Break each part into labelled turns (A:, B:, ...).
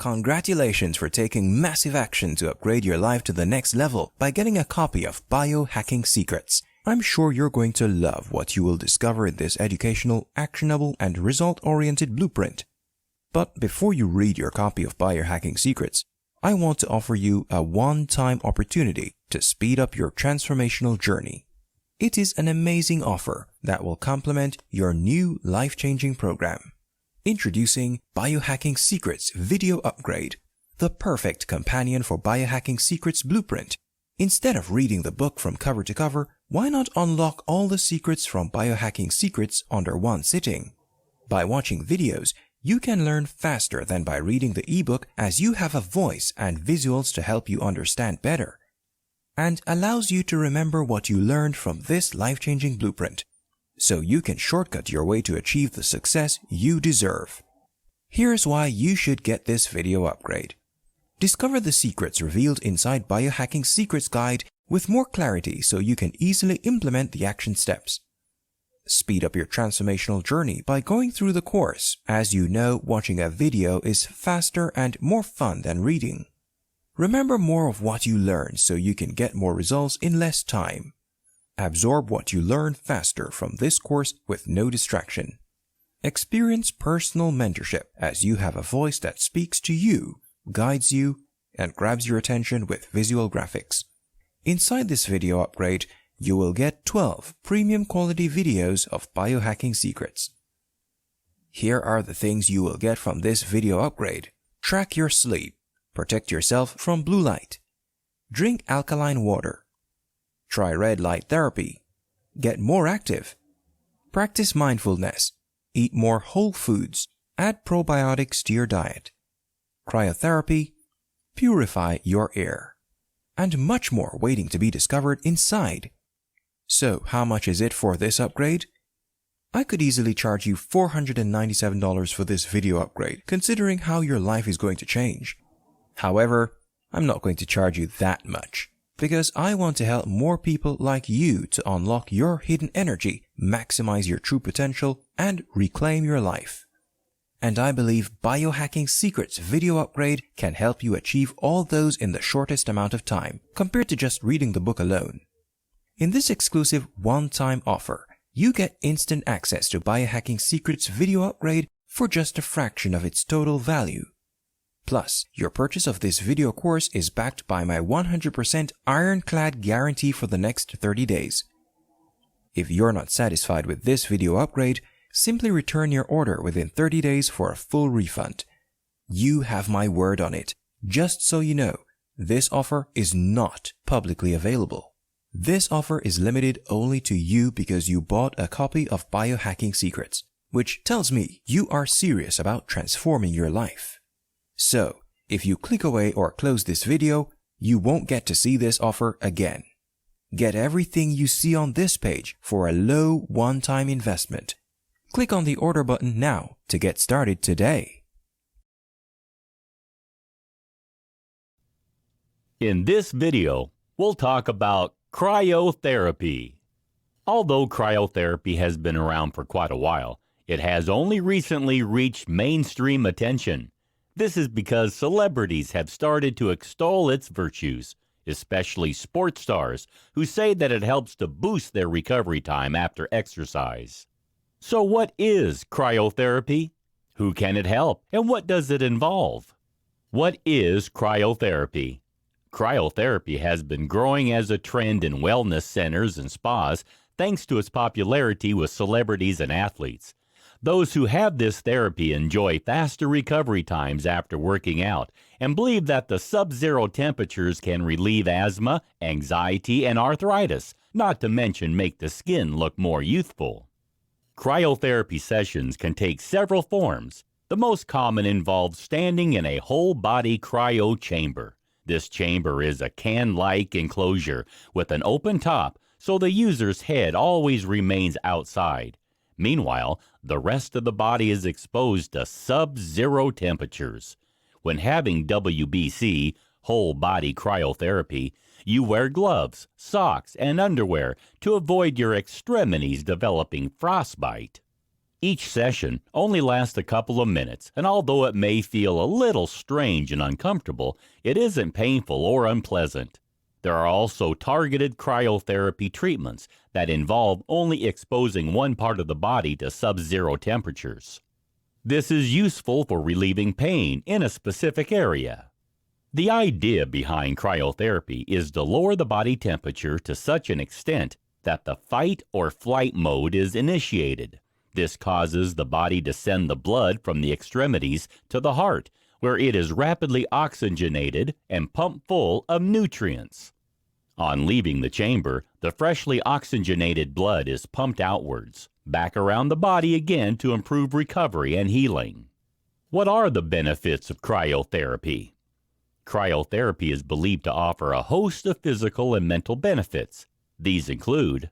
A: Congratulations for taking massive action to upgrade your life to the next level by getting a copy of Biohacking Secrets. I'm sure you're going to love what you will discover in this educational, actionable, and result-oriented blueprint. But before you read your copy of Biohacking Secrets, I want to offer you a one-time opportunity to speed up your transformational journey. It is an amazing offer that will complement your new life-changing program. Introducing Biohacking Secrets Video Upgrade, the perfect companion for Biohacking Secrets Blueprint. Instead of reading the book from cover to cover, why not unlock all the secrets from Biohacking Secrets under one sitting? By watching videos, you can learn faster than by reading the ebook, as you have a voice and visuals to help you understand better, and allows you to remember what you learned from this life-changing blueprint, so you can shortcut your way to achieve the success you deserve. Here's why you should get this video upgrade. Discover the secrets revealed inside Biohacking Secrets Guide with more clarity so you can easily implement the action steps. Speed up your transformational journey by going through the course. As you know, watching a video is faster and more fun than reading. Remember more of what you learned so you can get more results in less time. Absorb what you learn faster from this course with no distraction. Experience personal mentorship as you have a voice that speaks to you, guides you, and grabs your attention with visual graphics. Inside this video upgrade, you will get 12 premium quality videos of Biohacking Secrets. Here are the things you will get from this video upgrade. Track your sleep. Protect yourself from blue light. Drink alkaline water. Try red light therapy. Get more active. Practice mindfulness. Eat more whole foods. Add probiotics to your diet. Cryotherapy. Purify your air. And much more waiting to be discovered inside. So, how much is it for this upgrade? I could easily charge you $497 for this video upgrade, considering how your life is going to change. However, I'm not going to charge you that much, because I want to help more people like you to unlock your hidden energy, maximize your true potential, and reclaim your life. And I believe Biohacking Secrets video upgrade can help you achieve all those in the shortest amount of time, compared to just reading the book alone. In this exclusive one-time offer, you get instant access to Biohacking Secrets video upgrade for just a fraction of its total value. Plus, your purchase of this video course is backed by my 100% ironclad guarantee for the next 30 days. If you're not satisfied with this video upgrade, simply return your order within 30 days for a full refund. You have my word on it. Just so you know, this offer is not publicly available. This offer is limited only to you because you bought a copy of Biohacking Secrets, which tells me you are serious about transforming your life. So, if you click away or close this video, you won't get to see this offer again. Get everything you see on this page for a low one-time investment. Click on the order button now to get started today.
B: In this video, we'll talk about cryotherapy. Although cryotherapy has been around for quite a while, it has only recently reached mainstream attention. This is because celebrities have started to extol its virtues, especially sports stars who say that it helps to boost their recovery time after exercise. So what is cryotherapy? Who can it help? And what does it involve? What is cryotherapy? Cryotherapy has been growing as a trend in wellness centers and spas thanks to its popularity with celebrities and athletes. Those who have this therapy enjoy faster recovery times after working out and believe that the sub-zero temperatures can relieve asthma, anxiety, and arthritis, not to mention make the skin look more youthful. Cryotherapy sessions can take several forms. The most common involves standing in a whole-body cryo chamber. This chamber is a can-like enclosure with an open top, so the user's head always remains outside. Meanwhile, the rest of the body is exposed to sub-zero temperatures. When having WBC, whole body cryotherapy, you wear gloves, socks, and underwear to avoid your extremities developing frostbite. Each session only lasts a couple of minutes, and although it may feel a little strange and uncomfortable, it isn't painful or unpleasant. There are also targeted cryotherapy treatments that involve only exposing one part of the body to sub-zero temperatures. This is useful for relieving pain in a specific area. The idea behind cryotherapy is to lower the body temperature to such an extent that the fight or flight mode is initiated. This causes the body to send the blood from the extremities to the heart, where it is rapidly oxygenated and pumped full of nutrients. On leaving the chamber, the freshly oxygenated blood is pumped outwards, back around the body again to improve recovery and healing. What are the benefits of cryotherapy? Cryotherapy is believed to offer a host of physical and mental benefits. These include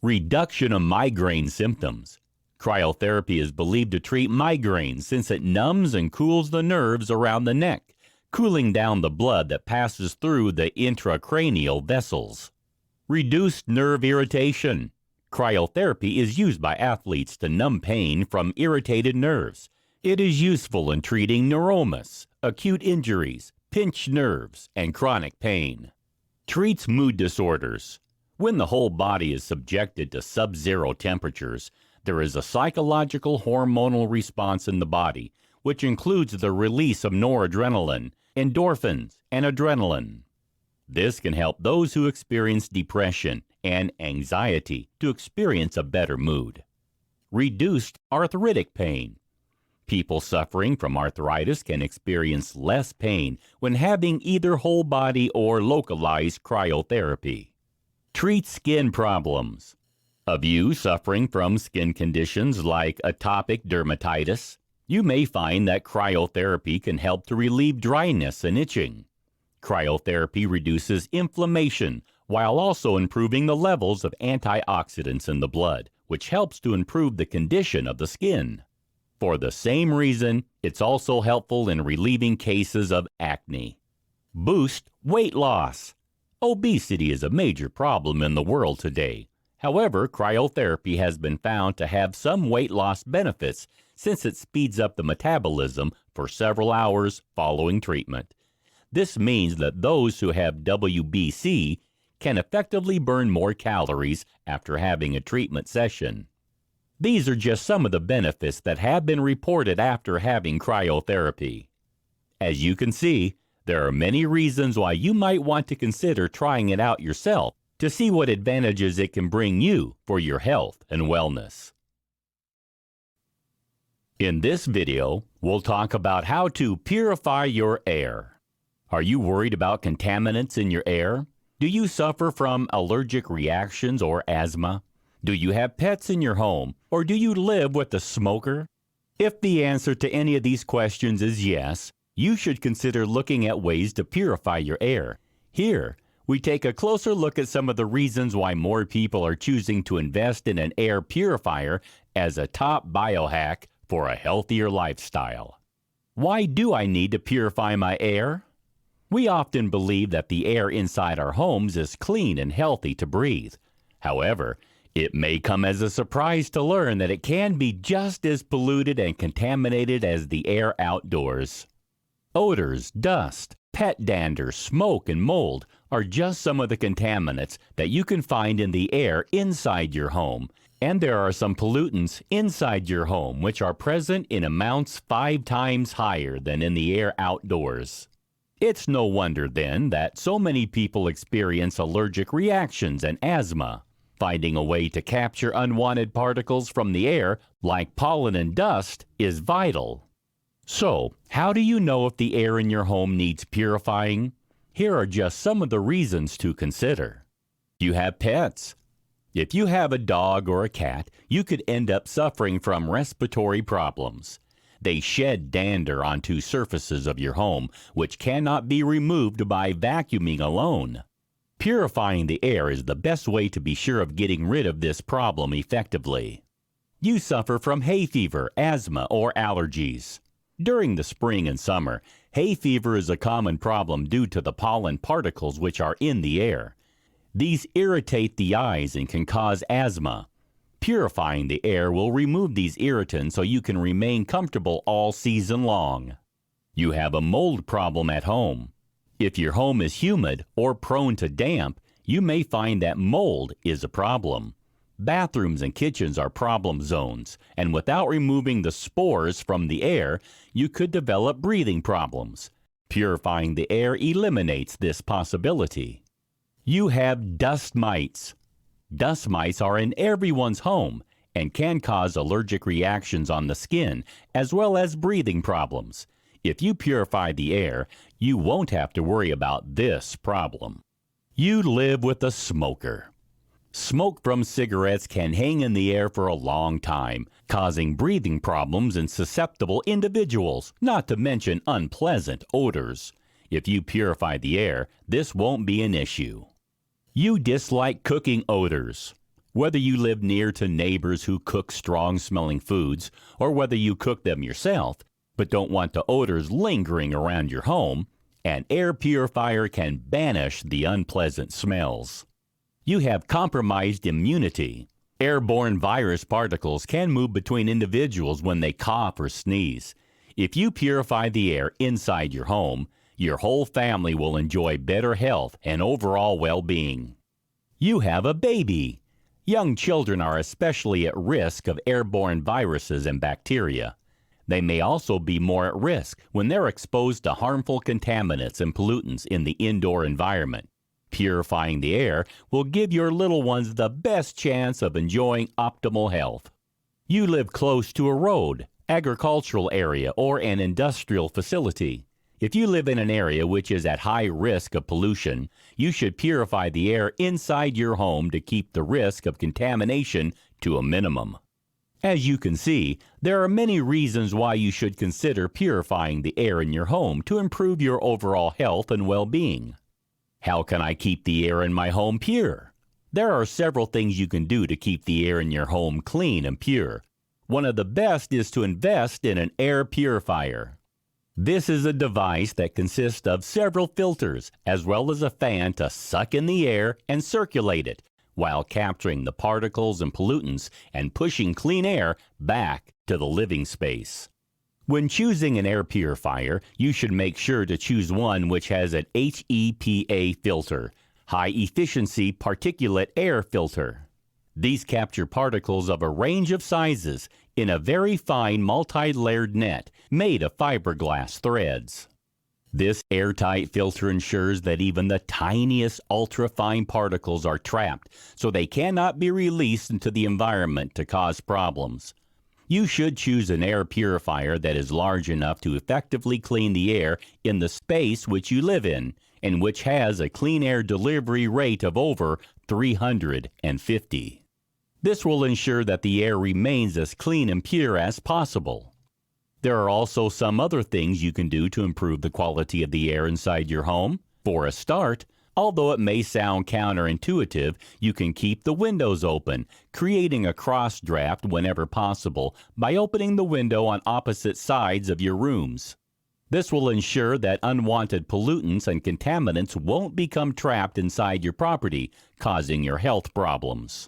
B: reduction of migraine symptoms. Cryotherapy is believed to treat migraines since it numbs and cools the nerves around the neck, cooling down the blood that passes through the intracranial vessels. Reduced nerve irritation. Cryotherapy is used by athletes to numb pain from irritated nerves. It is useful in treating neuromas, acute injuries, pinched nerves, and chronic pain. Treats mood disorders. When the whole body is subjected to sub-zero temperatures, there is a psychological hormonal response in the body, which includes the release of noradrenaline, endorphins, and adrenaline. This can help those who experience depression and anxiety to experience a better mood. Reduced arthritic pain. People suffering from arthritis can experience less pain when having either whole body or localized cryotherapy. Treat skin problems. Of you suffering from skin conditions like atopic dermatitis, you may find that cryotherapy can help to relieve dryness and itching. Cryotherapy reduces inflammation while also improving the levels of antioxidants in the blood, which helps to improve the condition of the skin. For the same reason, it's also helpful in relieving cases of acne. Boost weight loss. Obesity is a major problem in the world today. However, cryotherapy has been found to have some weight loss benefits since it speeds up the metabolism for several hours following treatment. This means that those who have WBC can effectively burn more calories after having a treatment session. These are just some of the benefits that have been reported after having cryotherapy. As you can see, there are many reasons why you might want to consider trying it out yourself to see what advantages it can bring you for your health and wellness. In this video, we'll talk about how to purify your air. Are you worried about contaminants in your air? Do you suffer from allergic reactions or asthma? Do you have pets in your home, or do you live with a smoker? If the answer to any of these questions is yes, you should consider looking at ways to purify your air. Here, we take a closer look at some of the reasons why more people are choosing to invest in an air purifier as a top biohack for a healthier lifestyle. Why do I need to purify my air? We often believe that the air inside our homes is clean and healthy to breathe. However, it may come as a surprise to learn that it can be just as polluted and contaminated as the air outdoors. Odors, dust, pet dander, smoke, and mold are just some of the contaminants that you can find in the air inside your home. And there are some pollutants inside your home which are present in amounts 5 times higher than in the air outdoors. It's no wonder then that so many people experience allergic reactions and asthma. Finding a way to capture unwanted particles from the air, like pollen and dust, is vital. So, how do you know if the air in your home needs purifying? Here are just some of the reasons to consider. You have pets. If you have a dog or a cat, you could end up suffering from respiratory problems. They shed dander onto surfaces of your home, which cannot be removed by vacuuming alone. Purifying the air is the best way to be sure of getting rid of this problem effectively. You suffer from hay fever, asthma, or allergies. During the spring and summer, hay fever is a common problem due to the pollen particles which are in the air. These irritate the eyes and can cause asthma. Purifying the air will remove these irritants so you can remain comfortable all season long. You have a mold problem at home. If your home is humid or prone to damp, you may find that mold is a problem. Bathrooms and kitchens are problem zones, and without removing the spores from the air, you could develop breathing problems. Purifying the air eliminates this possibility. You have dust mites. Dust mites are in everyone's home and can cause allergic reactions on the skin as well as breathing problems. If you purify the air, you won't have to worry about this problem. You live with a smoker. Smoke from cigarettes can hang in the air for a long time, causing breathing problems in susceptible individuals, not to mention unpleasant odors. If you purify the air, this won't be an issue. You dislike cooking odors. Whether you live near to neighbors who cook strong-smelling foods, or whether you cook them yourself, but don't want the odors lingering around your home, an air purifier can banish the unpleasant smells. You have compromised immunity. Airborne virus particles can move between individuals when they cough or sneeze. If you purify the air inside your home, your whole family will enjoy better health and overall well-being. You have a baby. Young children are especially at risk of airborne viruses and bacteria. They may also be more at risk when they're exposed to harmful contaminants and pollutants in the indoor environment. Purifying the air will give your little ones the best chance of enjoying optimal health. You live close to a road, agricultural area, or an industrial facility. If you live in an area which is at high risk of pollution, you should purify the air inside your home to keep the risk of contamination to a minimum. As you can see, there are many reasons why you should consider purifying the air in your home to improve your overall health and well-being. How can I keep the air in my home pure? There are several things you can do to keep the air in your home clean and pure. One of the best is to invest in an air purifier. This is a device that consists of several filters as well as a fan to suck in the air and circulate it, while capturing the particles and pollutants and pushing clean air back to the living space. When choosing an air purifier, you should make sure to choose one which has an HEPA filter, high efficiency particulate air filter. These capture particles of a range of sizes in a very fine multi-layered net made of fiberglass threads. This airtight filter ensures that even the tiniest ultra-fine particles are trapped, so they cannot be released into the environment to cause problems. You should choose an air purifier that is large enough to effectively clean the air in the space which you live in, and which has a clean air delivery rate of over 350. This will ensure that the air remains as clean and pure as possible. There are also some other things you can do to improve the quality of the air inside your home. For a start, although it may sound counterintuitive, you can keep the windows open, creating a cross draft whenever possible by opening the window on opposite sides of your rooms. This will ensure that unwanted pollutants and contaminants won't become trapped inside your property, causing your health problems.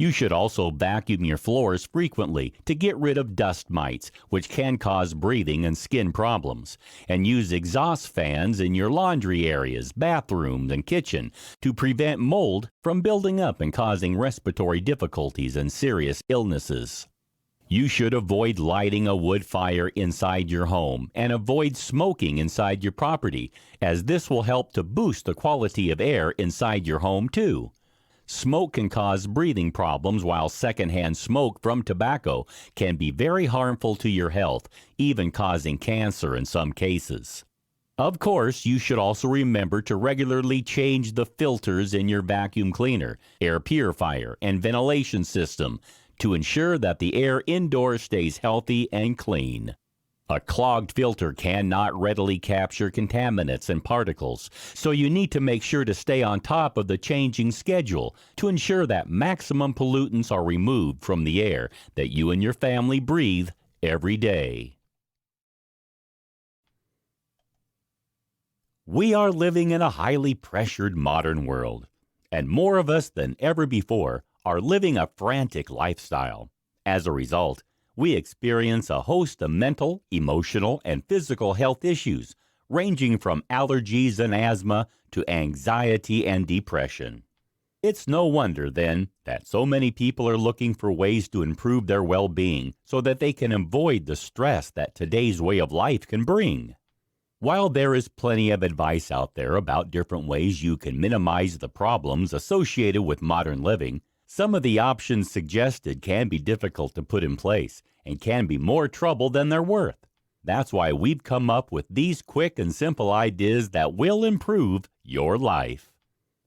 B: You should also vacuum your floors frequently to get rid of dust mites, which can cause breathing and skin problems, and use exhaust fans in your laundry areas, bathrooms, and kitchen to prevent mold from building up and causing respiratory difficulties and serious illnesses. You should avoid lighting a wood fire inside your home and avoid smoking inside your property, as this will help to boost the quality of air inside your home too. Smoke can cause breathing problems, while secondhand smoke from tobacco can be very harmful to your health, even causing cancer in some cases. Of course, you should also remember to regularly change the filters in your vacuum cleaner, air purifier, and ventilation system to ensure that the air indoors stays healthy and clean. A clogged filter cannot readily capture contaminants and particles, so you need to make sure to stay on top of the changing schedule to ensure that maximum pollutants are removed from the air that you and your family breathe every day. We are living in a highly pressured modern world, and more of us than ever before are living a frantic lifestyle. As a result, we experience a host of mental, emotional, and physical health issues, ranging from allergies and asthma to anxiety and depression. It's no wonder, then, that so many people are looking for ways to improve their well-being so that they can avoid the stress that today's way of life can bring. While there is plenty of advice out there about different ways you can minimize the problems associated with modern living, some of the options suggested can be difficult to put in place and can be more trouble than they're worth. That's why we've come up with these quick and simple ideas that will improve your life.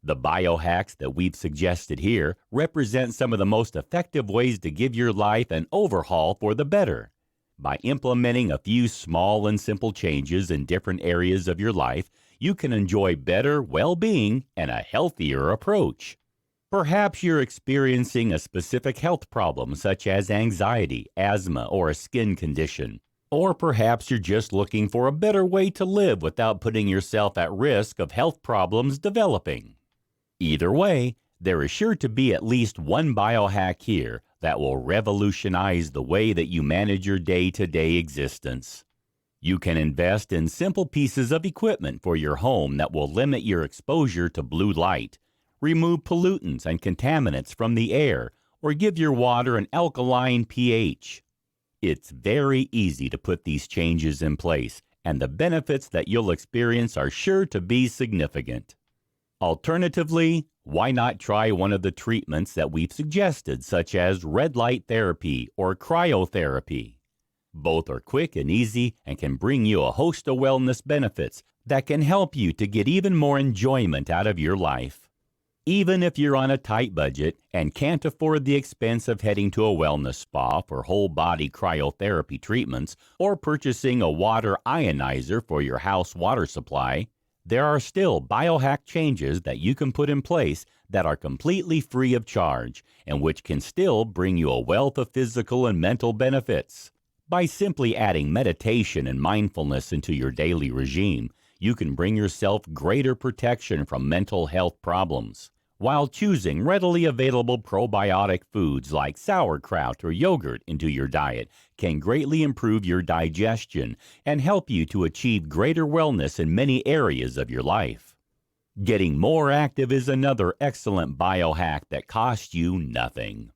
B: The biohacks that we've suggested here represent some of the most effective ways to give your life an overhaul for the better. By implementing a few small and simple changes in different areas of your life, you can enjoy better well-being and a healthier approach. Perhaps you're experiencing a specific health problem such as anxiety, asthma, or a skin condition. Or perhaps you're just looking for a better way to live without putting yourself at risk of health problems developing. Either way, there is sure to be at least one biohack here that will revolutionize the way that you manage your day-to-day existence. You can invest in simple pieces of equipment for your home that will limit your exposure to blue light, remove pollutants and contaminants from the air, or give your water an alkaline pH. It's very easy to put these changes in place, and the benefits that you'll experience are sure to be significant. Alternatively, why not try one of the treatments that we've suggested, such as red light therapy or cryotherapy? Both are quick and easy and can bring you a host of wellness benefits that can help you to get even more enjoyment out of your life. Even if you're on a tight budget and can't afford the expense of heading to a wellness spa for whole-body cryotherapy treatments or purchasing a water ionizer for your house water supply, there are still biohack changes that you can put in place that are completely free of charge and which can still bring you a wealth of physical and mental benefits. By simply adding meditation and mindfulness into your daily regime, you can bring yourself greater protection from mental health problems, while choosing readily available probiotic foods like sauerkraut or yogurt into your diet can greatly improve your digestion and help you to achieve greater wellness in many areas of your life. Getting more active is another excellent biohack that costs you nothing.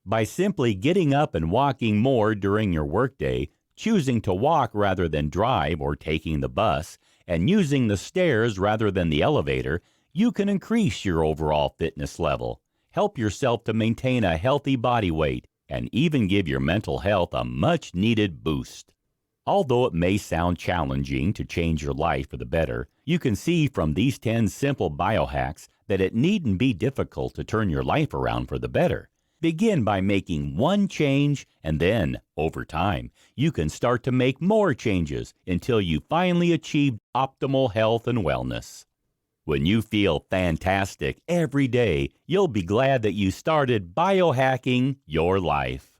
B: By simply getting up and walking more during your workday, choosing to walk rather than drive or taking the bus, and using the stairs rather than the elevator, you can increase your overall fitness level, help yourself to maintain a healthy body weight, and even give your mental health a much-needed boost. Although it may sound challenging to change your life for the better, you can see from these 10 simple biohacks that it needn't be difficult to turn your life around for the better. Begin by making one change, and then, over time, you can start to make more changes until you finally achieve optimal health and wellness. When you feel fantastic every day, you'll be glad that you started biohacking your life.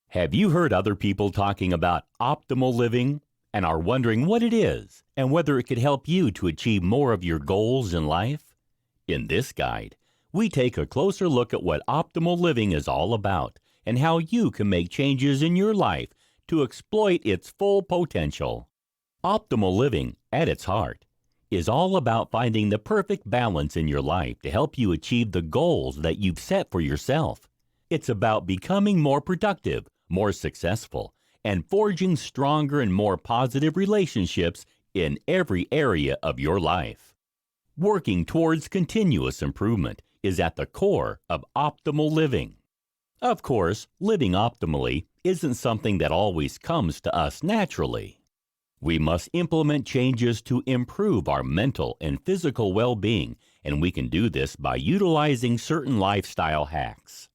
B: Have you heard other people talking about optimal living and are wondering what it is and whether it could help you to achieve more of your goals in life? In this guide, we take a closer look at what optimal living is all about and how you can make changes in your life to exploit its full potential. Optimal living, at its heart, is all about finding the perfect balance in your life to help you achieve the goals that you've set for yourself. It's about becoming more productive, more successful, and forging stronger and more positive relationships in every area of your life. Working towards continuous improvement is at the core of optimal living. Of course, living optimally isn't something that always comes to us naturally. We must implement changes to improve our mental and physical well-being, and we can do this by utilizing certain lifestyle hacks.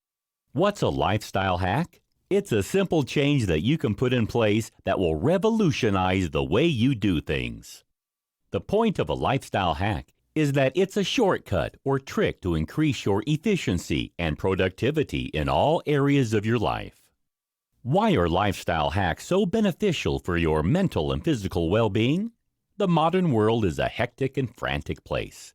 B: What's a lifestyle hack? It's a simple change that you can put in place that will revolutionize the way you do things. The point of a lifestyle hack is that it's a shortcut or trick to increase your efficiency and productivity in all areas of your life. Why are lifestyle hacks so beneficial for your mental and physical well-being? The modern world is a hectic and frantic place.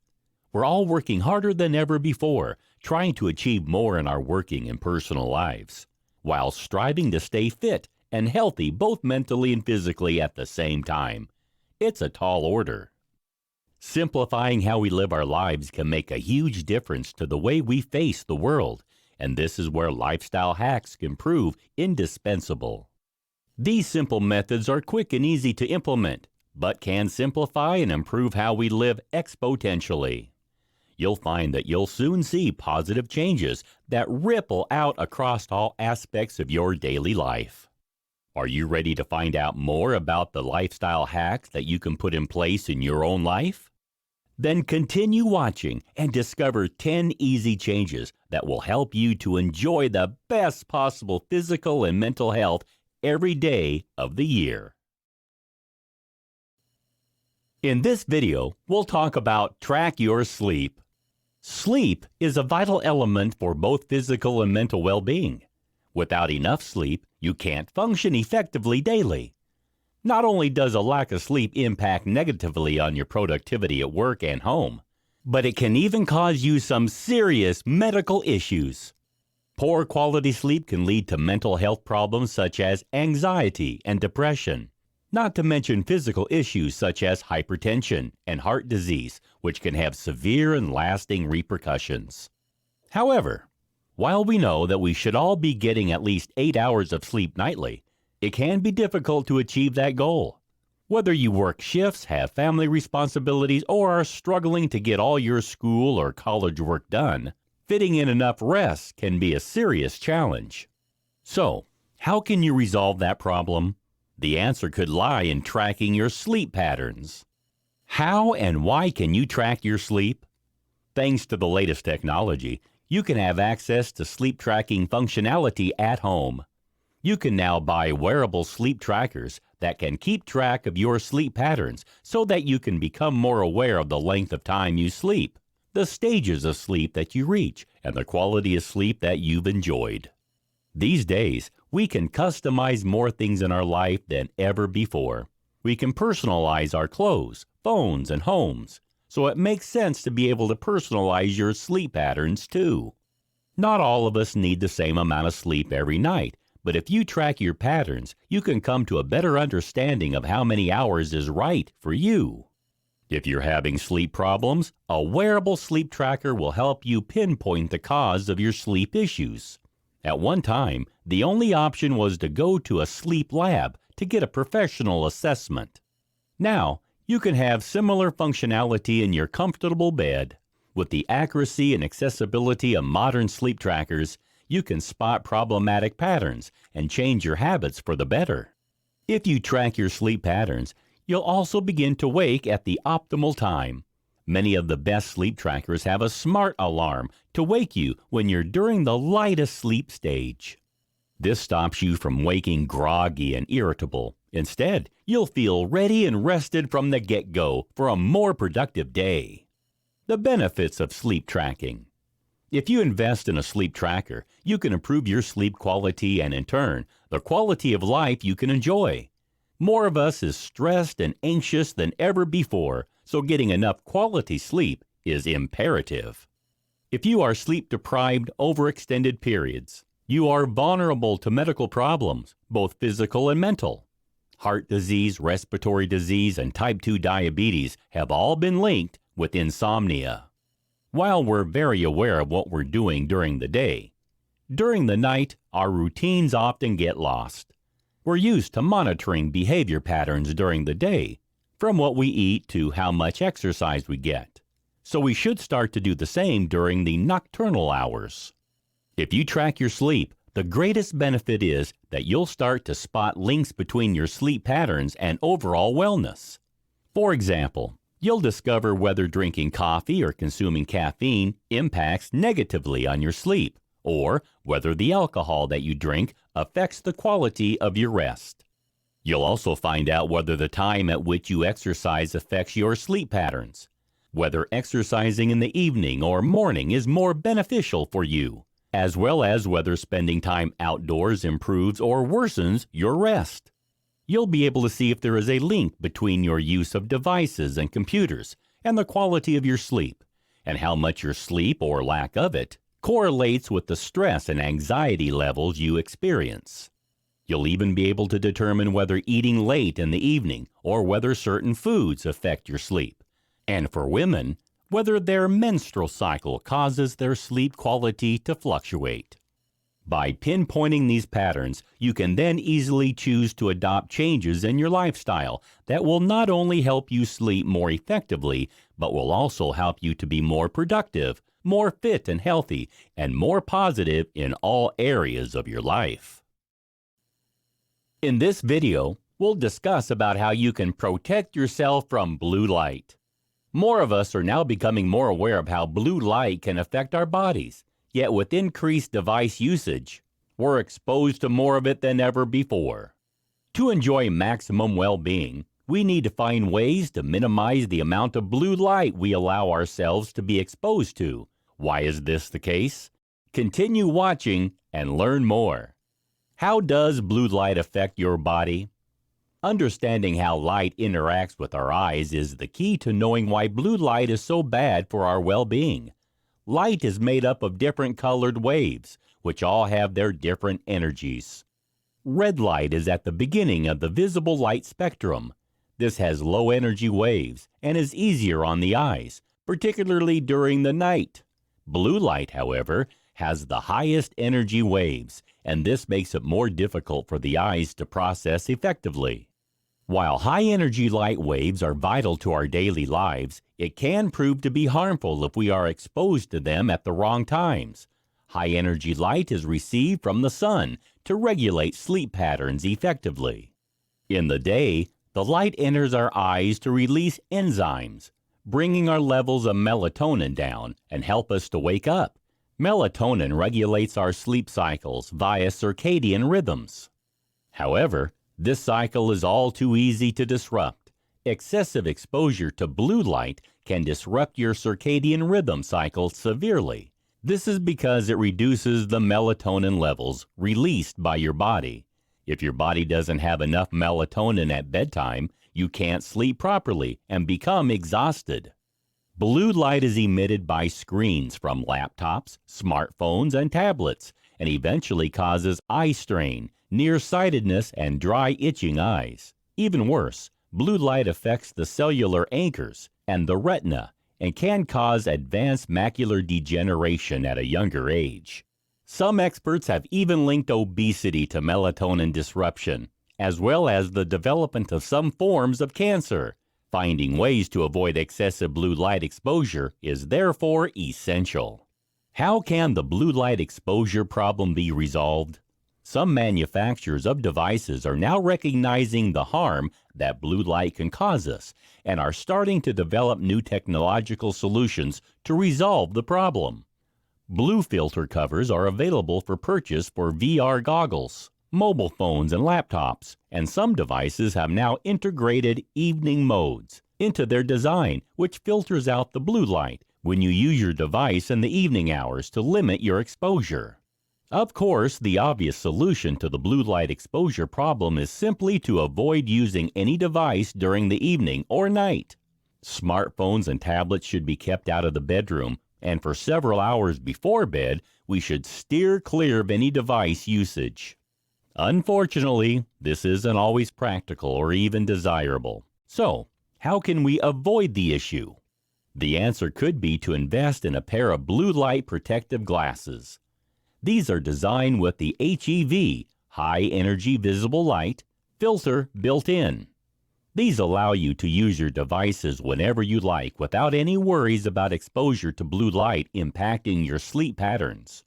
B: we're all working harder than ever before, trying to achieve more in our working and personal lives, while striving to stay fit and healthy both mentally and physically at the same time. It's a tall order. Simplifying how we live our lives can make a huge difference to the way we face the world, and this is where lifestyle hacks can prove indispensable. These simple methods are quick and easy to implement, but can simplify and improve how we live exponentially. You'll find that you'll soon see positive changes that ripple out across all aspects of your daily life. Are you ready to find out more about the lifestyle hacks that you can put in place in your own life? Then continue watching and discover 10 easy changes that will help you to enjoy the best possible physical and mental health every day of the year. In this video, we'll talk about track your sleep. Sleep is a vital element for both physical and mental well-being. Without enough sleep, you can't function effectively daily. Not only does a lack of sleep impact negatively on your productivity at work and home, but it can even cause you some serious medical issues. Poor quality sleep can lead to mental health problems such as anxiety and depression, not to mention physical issues such as hypertension and heart disease, which can have severe and lasting repercussions. However, while we know that we should all be getting at least 8 hours of sleep nightly, it can be difficult to achieve that goal. Whether you work shifts, have family responsibilities, or are struggling to get all your school or college work done, fitting in enough rest can be a serious challenge. So, how can you resolve that problem? The answer could lie in tracking your sleep patterns. How and why can you track your sleep? Thanks to the latest technology, you can have access to sleep tracking functionality at home. You can now buy wearable sleep trackers that can keep track of your sleep patterns so that you can become more aware of the length of time you sleep, the stages of sleep that you reach, and the quality of sleep that you've enjoyed. These days, we can customize more things in our life than ever before. We can personalize our clothes, phones, and homes, so it makes sense to be able to personalize your sleep patterns too. Not all of us need the same amount of sleep every night, but if you track your patterns, you can come to a better understanding of how many hours is right for you. If you're having sleep problems, a wearable sleep tracker will help you pinpoint the cause of your sleep issues. At one time, the only option was to go to a sleep lab to get a professional assessment. Now, you can have similar functionality in your comfortable bed. With the accuracy and accessibility of modern sleep trackers, you can spot problematic patterns and change your habits for the better. If you track your sleep patterns, you'll also begin to wake at the optimal time. Many of the best sleep trackers have a smart alarm to wake you when you're during the lightest sleep stage. This stops you from waking groggy and irritable. Instead, you'll feel ready and rested from the get-go for a more productive day. The benefits of sleep tracking. If you invest in a sleep tracker, you can improve your sleep quality and, in turn, the quality of life you can enjoy. More of us is stressed and anxious than ever before, so getting enough quality sleep is imperative. If you are sleep-deprived over extended periods, you are vulnerable to medical problems, both physical and mental. Heart disease, respiratory disease, and type 2 diabetes have all been linked with insomnia. While we're very aware of what we're doing during the day, during the night, our routines often get lost. We're used to monitoring behavior patterns during the day, from what we eat to how much exercise we get. So we should start to do the same during the nocturnal hours. If you track your sleep, the greatest benefit is that you'll start to spot links between your sleep patterns and overall wellness. For example, you'll discover whether drinking coffee or consuming caffeine impacts negatively on your sleep, or whether the alcohol that you drink affects the quality of your rest. You'll also find out whether the time at which you exercise affects your sleep patterns, whether exercising in the evening or morning is more beneficial for you, as well as whether spending time outdoors improves or worsens your rest. You'll be able to see if there is a link between your use of devices and computers and the quality of your sleep, and how much your sleep or lack of it correlates with the stress and anxiety levels you experience. You'll even be able to determine whether eating late in the evening or whether certain foods affect your sleep. And for women, whether their menstrual cycle causes their sleep quality to fluctuate. By pinpointing these patterns, you can then easily choose to adopt changes in your lifestyle that will not only help you sleep more effectively, but will also help you to be more productive, more fit and healthy, and more positive in all areas of your life. In this video, we'll discuss about how you can protect yourself from blue light. More of us are now becoming more aware of how blue light can affect our bodies. Yet with increased device usage, we're exposed to more of it than ever before. To enjoy maximum well-being, we need to find ways to minimize the amount of blue light we allow ourselves to be exposed to. Why is this the case? Continue watching and learn more. How does blue light affect your body? Understanding how light interacts with our eyes is the key to knowing why blue light is so bad for our well-being. Light is made up of different colored waves, which all have their different energies. Red light is at the beginning of the visible light spectrum. This has low energy waves and is easier on the eyes, particularly during the night. Blue light, however, has the highest energy waves, and this makes it more difficult for the eyes to process effectively. While high-energy light waves are vital to our daily lives, it can prove to be harmful if we are exposed to them at the wrong times. High-energy light is received from the sun to regulate sleep patterns effectively. In the day, the light enters our eyes to release enzymes, bringing our levels of melatonin down and help us to wake up. Melatonin regulates our sleep cycles via circadian rhythms. However, this cycle is all too easy to disrupt. Excessive exposure to blue light can disrupt your circadian rhythm cycle severely. This is because it reduces the melatonin levels released by your body. If your body doesn't have enough melatonin at bedtime, you can't sleep properly and become exhausted. Blue light is emitted by screens from laptops, smartphones, and tablets, and eventually causes eye strain, nearsightedness, and dry, itching eyes. Even worse, blue light affects the cellular anchors and the retina and can cause advanced macular degeneration at a younger age. Some experts have even linked obesity to melatonin disruption, as well as the development of some forms of cancer. Finding ways to avoid excessive blue light exposure is therefore essential. How can the blue light exposure problem be resolved? Some manufacturers of devices are now recognizing the harm that blue light can cause us and are starting to develop new technological solutions to resolve the problem. Blue filter covers are available for purchase for VR goggles, mobile phones, and laptops, and some devices have now integrated evening modes into their design, which filters out the blue light when you use your device in the evening hours to limit your exposure. Of course, the obvious solution to the blue light exposure problem is simply to avoid using any device during the evening or night. Smartphones and tablets should be kept out of the bedroom, and for several hours before bed, we should steer clear of any device usage. Unfortunately, this isn't always practical or even desirable. So, how can we avoid the issue? The answer could be to invest in a pair of blue light protective glasses. These are designed with the HEV, High Energy Visible Light, filter built in. These allow you to use your devices whenever you like without any worries about exposure to blue light impacting your sleep patterns.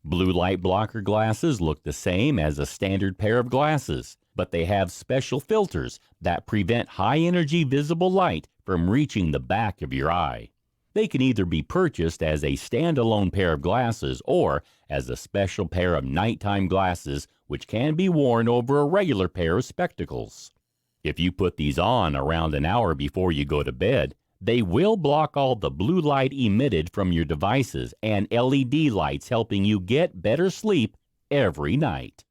B: Blue light blocker glasses look the same as a standard pair of glasses, but they have special filters that prevent high-energy visible light from reaching the back of your eye. They can either be purchased as a standalone pair of glasses or as a special pair of nighttime glasses, which can be worn over a regular pair of spectacles. If you put these on around an hour before you go to bed, they will block all the blue light emitted from your devices and LED lights, helping you get better sleep every night.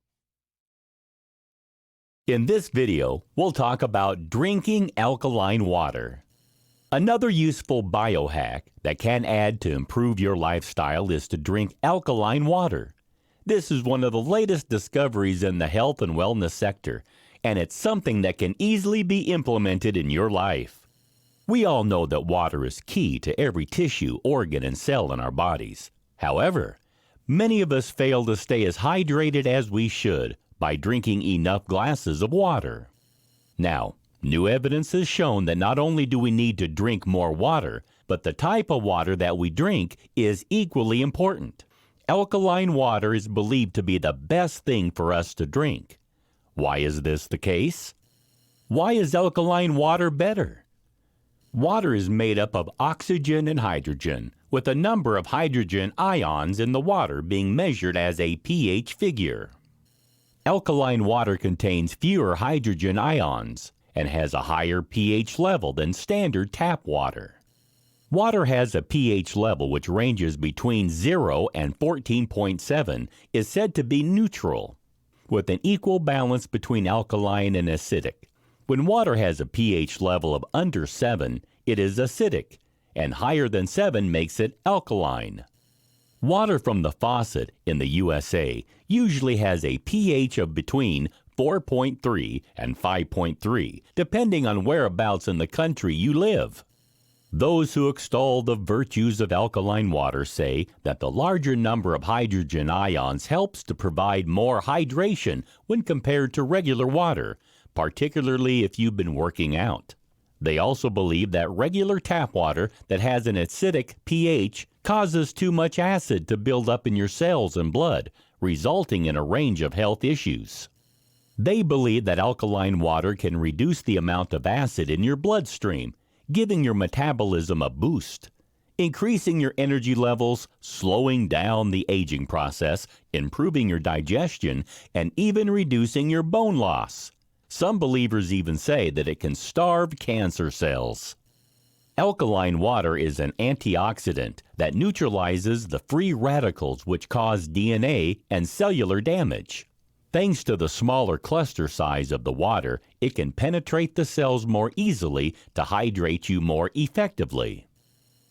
B: In this video, we'll talk about drinking alkaline water. Another useful biohack that can add to improve your lifestyle is to drink alkaline water. This is one of the latest discoveries in the health and wellness sector, and it's something that can easily be implemented in your life. We all know that water is key to every tissue, organ, and cell in our bodies. However, many of us fail to stay as hydrated as we should by drinking enough glasses of water. Now, new evidence has shown that not only do we need to drink more water, but the type of water that we drink is equally important. Alkaline water is believed to be the best thing for us to drink. Why is this the case? Why is alkaline water better? Water is made up of oxygen and hydrogen, with a number of hydrogen ions in the water being measured as a pH figure. Alkaline water contains fewer hydrogen ions and has a higher pH level than standard tap water. Water has a pH level which ranges between 0 and 14.7 is said to be neutral, with an equal balance between alkaline and acidic. When water has a pH level of under 7, it is acidic, and higher than 7 makes it alkaline. Water from the faucet in the USA usually has a pH of between 4.3 and 5.3, depending on whereabouts in the country you live. Those who extol the virtues of alkaline water say that the larger number of hydrogen ions helps to provide more hydration when compared to regular water, particularly if you've been working out. They also believe that regular tap water that has an acidic pH causes too much acid to build up in your cells and blood, resulting in a range of health issues. They believe that alkaline water can reduce the amount of acid in your bloodstream, giving your metabolism a boost, increasing your energy levels, slowing down the aging process, improving your digestion, and even reducing your bone loss. Some believers even say that it can starve cancer cells. Alkaline water is an antioxidant that neutralizes the free radicals which cause DNA and cellular damage. Thanks to the smaller cluster size of the water, it can penetrate the cells more easily to hydrate you more effectively.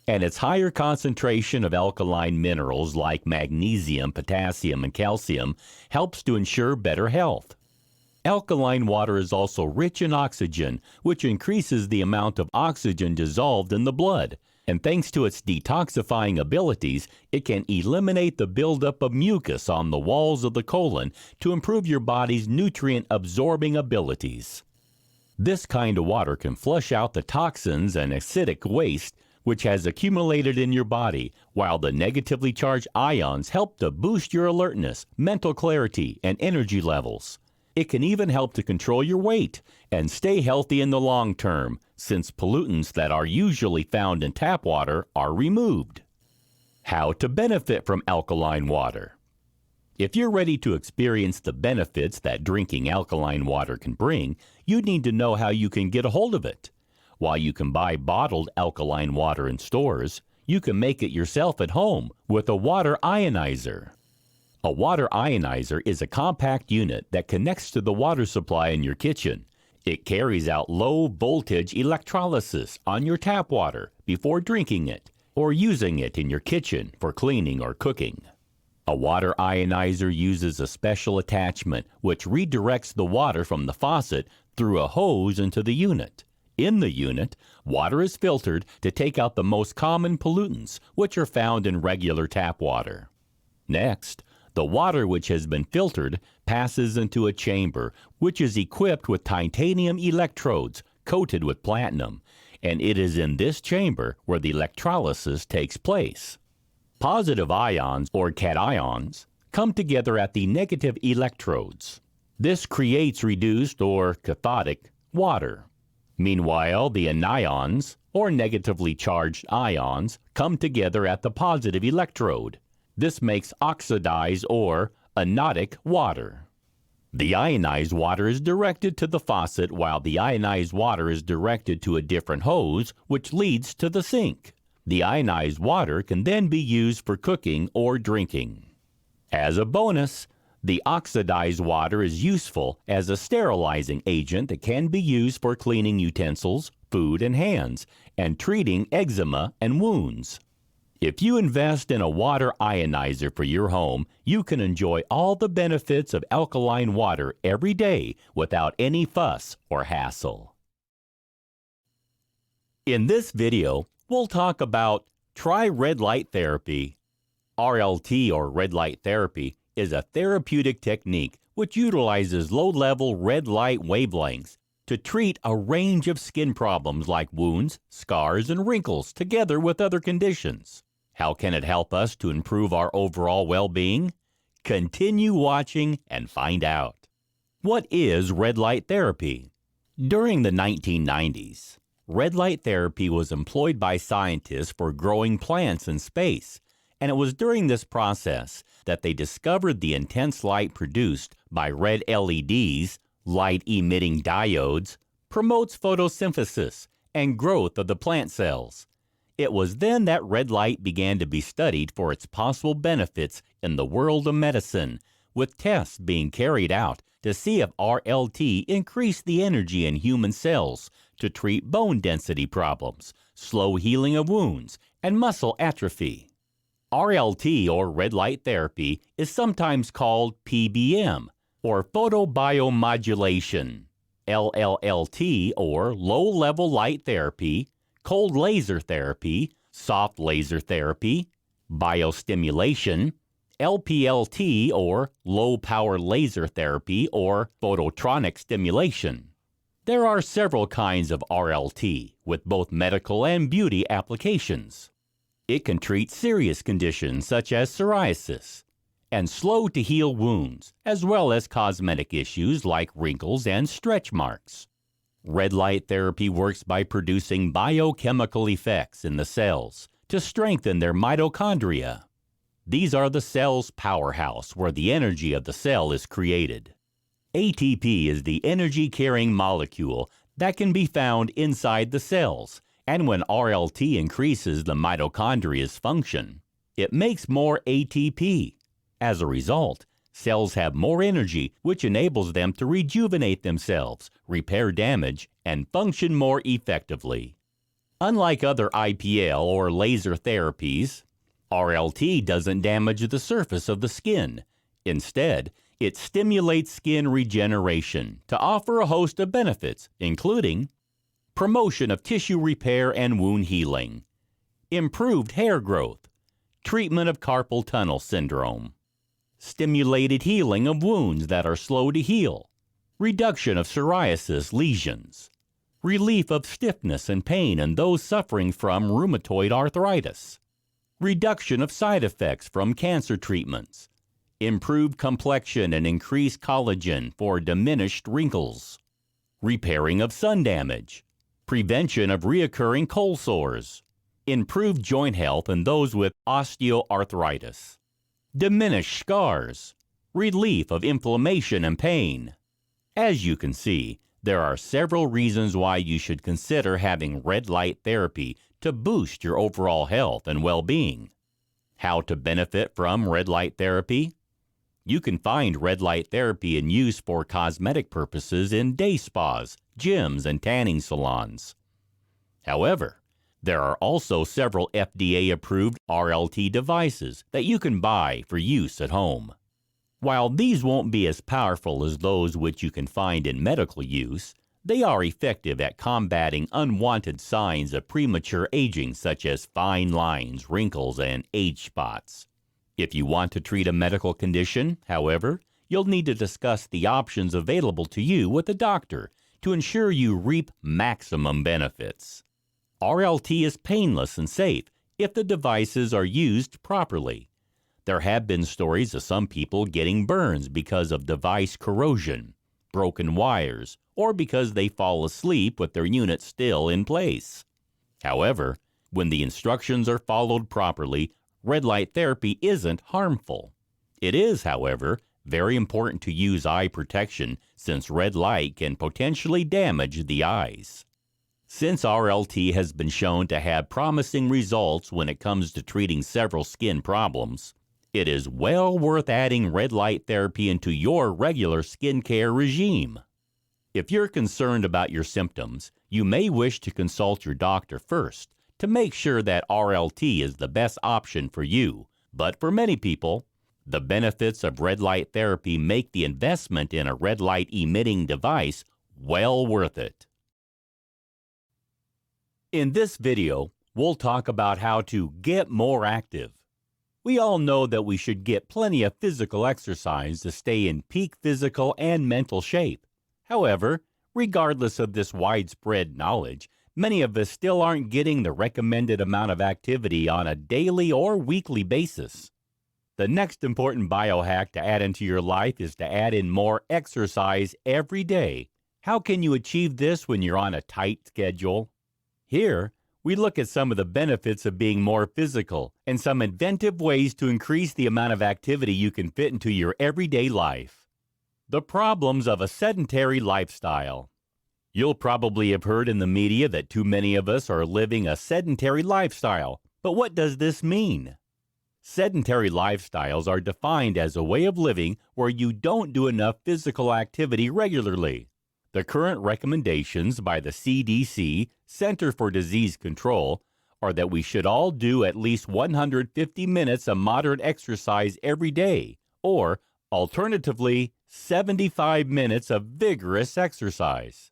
B: And its higher concentration of alkaline minerals like magnesium, potassium, and calcium helps to ensure better health. Alkaline water is also rich in oxygen, which increases the amount of oxygen dissolved in the blood. And thanks to its detoxifying abilities, it can eliminate the buildup of mucus on the walls of the colon to improve your body's nutrient-absorbing abilities. This kind of water can flush out the toxins and acidic waste which has accumulated in your body, while the negatively charged ions help to boost your alertness, mental clarity, and energy levels. It can even help to control your weight and stay healthy in the long term, since pollutants that are usually found in tap water are removed. How to benefit from alkaline water. If you're ready to experience the benefits that drinking alkaline water can bring, you need to know how you can get a hold of it. While you can buy bottled alkaline water in stores, you can make it yourself at home with a water ionizer. A water ionizer is a compact unit that connects to the water supply in your kitchen. It carries out low-voltage electrolysis on your tap water before drinking it or using it in your kitchen for cleaning or cooking. A water ionizer uses a special attachment which redirects the water from the faucet through a hose into the unit. In the unit, water is filtered to take out the most common pollutants, which are found in regular tap water. Next, the water which has been filtered passes into a chamber which is equipped with titanium electrodes coated with platinum, and it is in this chamber where the electrolysis takes place. Positive ions, or cations, come together at the negative electrodes. This creates reduced or cathodic water. Meanwhile, the anions, or negatively charged ions, come together at the positive electrode. This makes oxidized or anodic water. The ionized water is directed to the faucet, while the ionized water is directed to a different hose, which leads to the sink. The ionized water can then be used for cooking or drinking. As a bonus, the oxidized water is useful as a sterilizing agent that can be used for cleaning utensils, food, and hands, and treating eczema and wounds. If you invest in a water ionizer for your home, you can enjoy all the benefits of alkaline water every day without any fuss or hassle. In this video, we'll talk about try red light therapy. RLT, or red light therapy, is a therapeutic technique which utilizes low-level red light wavelengths to treat a range of skin problems like wounds, scars, and wrinkles together with other conditions. How can it help us to improve our overall well-being? Continue watching and find out. What is red light therapy? During the 1990s, red light therapy was employed by scientists for growing plants in space, and it was during this process that they discovered the intense light produced by red LEDs, light-emitting diodes, promotes photosynthesis and growth of the plant cells. It was then that red light began to be studied for its possible benefits in the world of medicine, with tests being carried out to see if RLT increased the energy in human cells to treat bone density problems, slow healing of wounds, and muscle atrophy. RLT, or red light therapy, is sometimes called PBM, or photobiomodulation, LLLT, or low-level light therapy, cold laser therapy, soft laser therapy, biostimulation, LPLT, or low-power laser therapy, or phototronic stimulation. There are several kinds of RLT, with both medical and beauty applications. It can treat serious conditions such as psoriasis and slow-to-heal wounds, as well as cosmetic issues like wrinkles and stretch marks. Red light therapy works by producing biochemical effects in the cells to strengthen their mitochondria. These are the cell's powerhouse where the energy of the cell is created. ATP is the energy-carrying molecule that can be found inside the cells, and when RLT increases the mitochondria's function, it makes more ATP. As a result, cells have more energy, which enables them to rejuvenate themselves, repair damage, and function more effectively. Unlike other IPL or laser therapies, RLT doesn't damage the surface of the skin. Instead, it stimulates skin regeneration to offer a host of benefits, including promotion of tissue repair and wound healing, improved hair growth, treatment of carpal tunnel syndrome, stimulated healing of wounds that are slow to heal, reduction of psoriasis lesions, relief of stiffness and pain in those suffering from rheumatoid arthritis, reduction of side effects from cancer treatments, improved complexion and increased collagen for diminished wrinkles, repairing of sun damage, prevention of reoccurring cold sores, improved joint health in those with osteoarthritis, diminish scars, relief of inflammation and pain. As you can see, there are several reasons why you should consider having red light therapy to boost your overall health and well-being. How to benefit from red light therapy? You can find red light therapy in use for cosmetic purposes in day spas, gyms, and tanning salons. However, there are also several FDA-approved RLT devices that you can buy for use at home. While these won't be as powerful as those which you can find in medical use, they are effective at combating unwanted signs of premature aging such as fine lines, wrinkles, and age spots. If you want to treat a medical condition, however, you'll need to discuss the options available to you with a doctor to ensure you reap maximum benefits. RLT is painless and safe if the devices are used properly. There have been stories of some people getting burns because of device corrosion, broken wires, or because they fall asleep with their unit still in place. However, when the instructions are followed properly, red light therapy isn't harmful. It is, however, very important to use eye protection since red light can potentially damage the eyes. Since RLT has been shown to have promising results when it comes to treating several skin problems, it is well worth adding red light therapy into your regular skincare regime. If you're concerned about your symptoms, you may wish to consult your doctor first to make sure that RLT is the best option for you. But for many people, the benefits of red light therapy make the investment in a red light emitting device well worth it. In this video, we'll talk about how to get more active. We all know that we should get plenty of physical exercise to stay in peak physical and mental shape. However, regardless of this widespread knowledge, many of us still aren't getting the recommended amount of activity on a daily or weekly basis. The next important biohack to add into your life is to add in more exercise every day. How can you achieve this when you're on a tight schedule? Here, we look at some of the benefits of being more physical and some inventive ways to increase the amount of activity you can fit into your everyday life. The problems of a sedentary lifestyle. You'll probably have heard in the media that too many of us are living a sedentary lifestyle. But what does this mean? Sedentary lifestyles are defined as a way of living where you don't do enough physical activity regularly. The current recommendations by the CDC, Center for Disease Control, are that we should all do at least 150 minutes of moderate exercise every day, or alternatively, 75 minutes of vigorous exercise.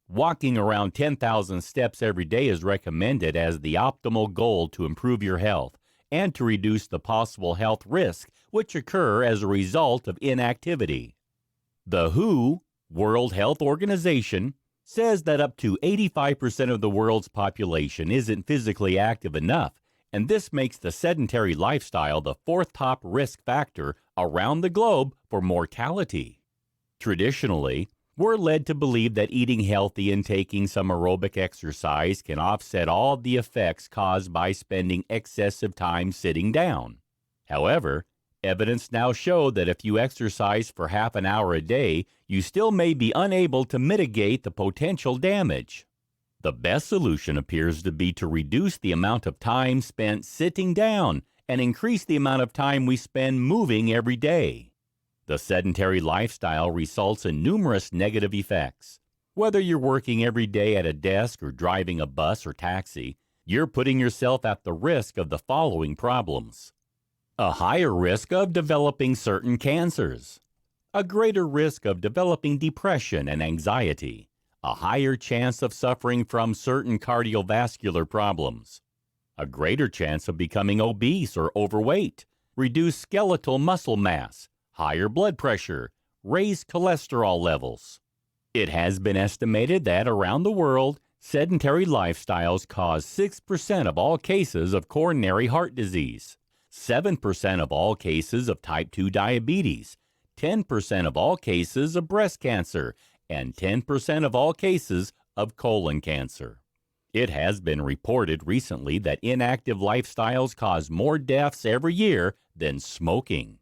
B: Walking around 10,000 steps every day is recommended as the optimal goal to improve your health and to reduce the possible health risks which occur as a result of inactivity. The WHO, World Health Organization, says that up to 85% of the world's population isn't physically active enough, and this makes the sedentary lifestyle the fourth top risk factor around the globe for mortality. Traditionally, we're led to believe that eating healthy and taking some aerobic exercise can offset all the effects caused by spending excessive time sitting down. However, evidence now shows that if you exercise for half an hour a day, you still may be unable to mitigate the potential damage. The best solution appears to be to reduce the amount of time spent sitting down and increase the amount of time we spend moving every day. The sedentary lifestyle results in numerous negative effects. Whether you're working every day at a desk or driving a bus or taxi, you're putting yourself at the risk of the following problems: a higher risk of developing certain cancers, a greater risk of developing depression and anxiety, a higher chance of suffering from certain cardiovascular problems, a greater chance of becoming obese or overweight, reduced skeletal muscle mass, higher blood pressure, raised cholesterol levels. It has been estimated that around the world, sedentary lifestyles cause 6% of all cases of coronary heart disease, 7% of all cases of type 2 diabetes, 10% of all cases of breast cancer, and 10% of all cases of colon cancer. It has been reported recently that inactive lifestyles cause more deaths every year than smoking.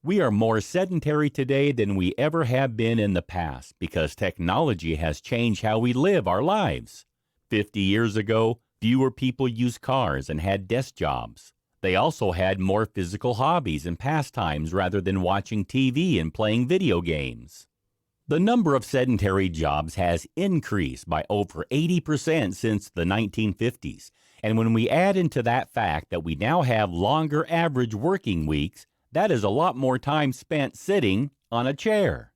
B: We are more sedentary today than we ever have been in the past because technology has changed how we live our lives. 50 years ago, fewer people used cars and had desk jobs. They also had more physical hobbies and pastimes rather than watching TV and playing video games. The number of sedentary jobs has increased by over 80% since the 1950s, and when we add into that fact that we now have longer average working weeks, that is a lot more time spent sitting on a chair.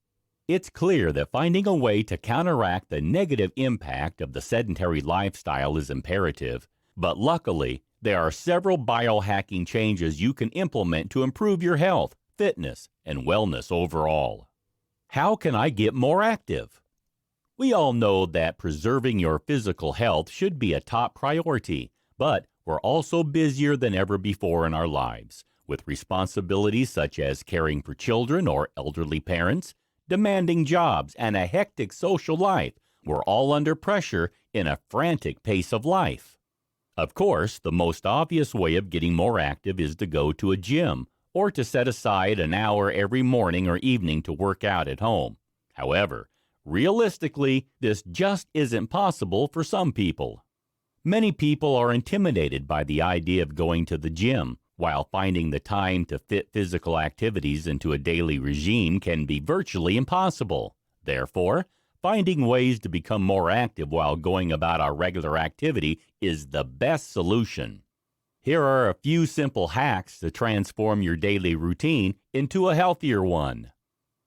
B: It's clear that finding a way to counteract the negative impact of the sedentary lifestyle is imperative, but luckily, there are several biohacking changes you can implement to improve your health, fitness, and wellness overall. How can I get more active? We all know that preserving your physical health should be a top priority, but we're also busier than ever before in our lives, with responsibilities such as caring for children or elderly parents, demanding jobs, and a hectic social life. We're all under pressure in a frantic pace of life. Of course, the most obvious way of getting more active is to go to a gym or to set aside an hour every morning or evening to work out at home. However, realistically, this just isn't possible for some people. Many people are intimidated by the idea of going to the gym, while finding the time to fit physical activities into a daily regime can be virtually impossible. Therefore, finding ways to become more active while going about our regular activity is the best solution. Here are a few simple hacks to transform your daily routine into a healthier one.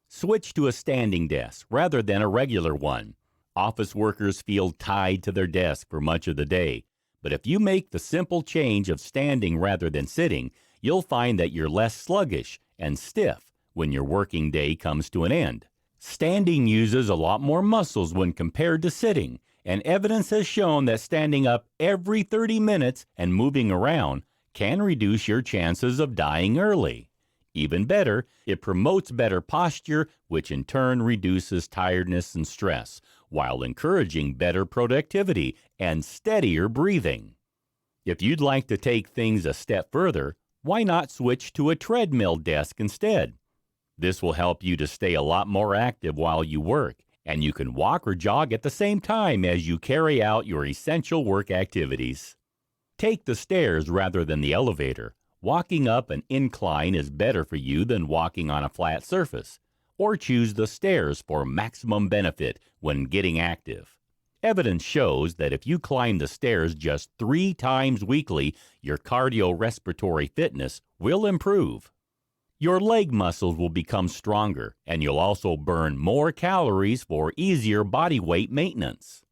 B: Switch to a standing desk rather than a regular one. Office workers feel tied to their desk for much of the day, but if you make the simple change of standing rather than sitting, you'll find that you're less sluggish and stiff when your working day comes to an end. Standing uses a lot more muscles when compared to sitting, and evidence has shown that standing up every 30 minutes and moving around can reduce your chances of dying early. Even better, it promotes better posture, which in turn reduces tiredness and stress, while encouraging better productivity and steadier breathing. If you'd like to take things a step further, why not switch to a treadmill desk instead? This will help you to stay a lot more active while you work, and you can walk or jog at the same time as you carry out your essential work activities. Take the stairs rather than the elevator. Walking up an incline is better for you than walking on a flat surface, or choose the stairs for maximum benefit when getting active. Evidence shows that if you climb the stairs just 3 times weekly, your cardiorespiratory fitness will improve. Your leg muscles will become stronger, and you'll also burn more calories for easier body weight maintenance.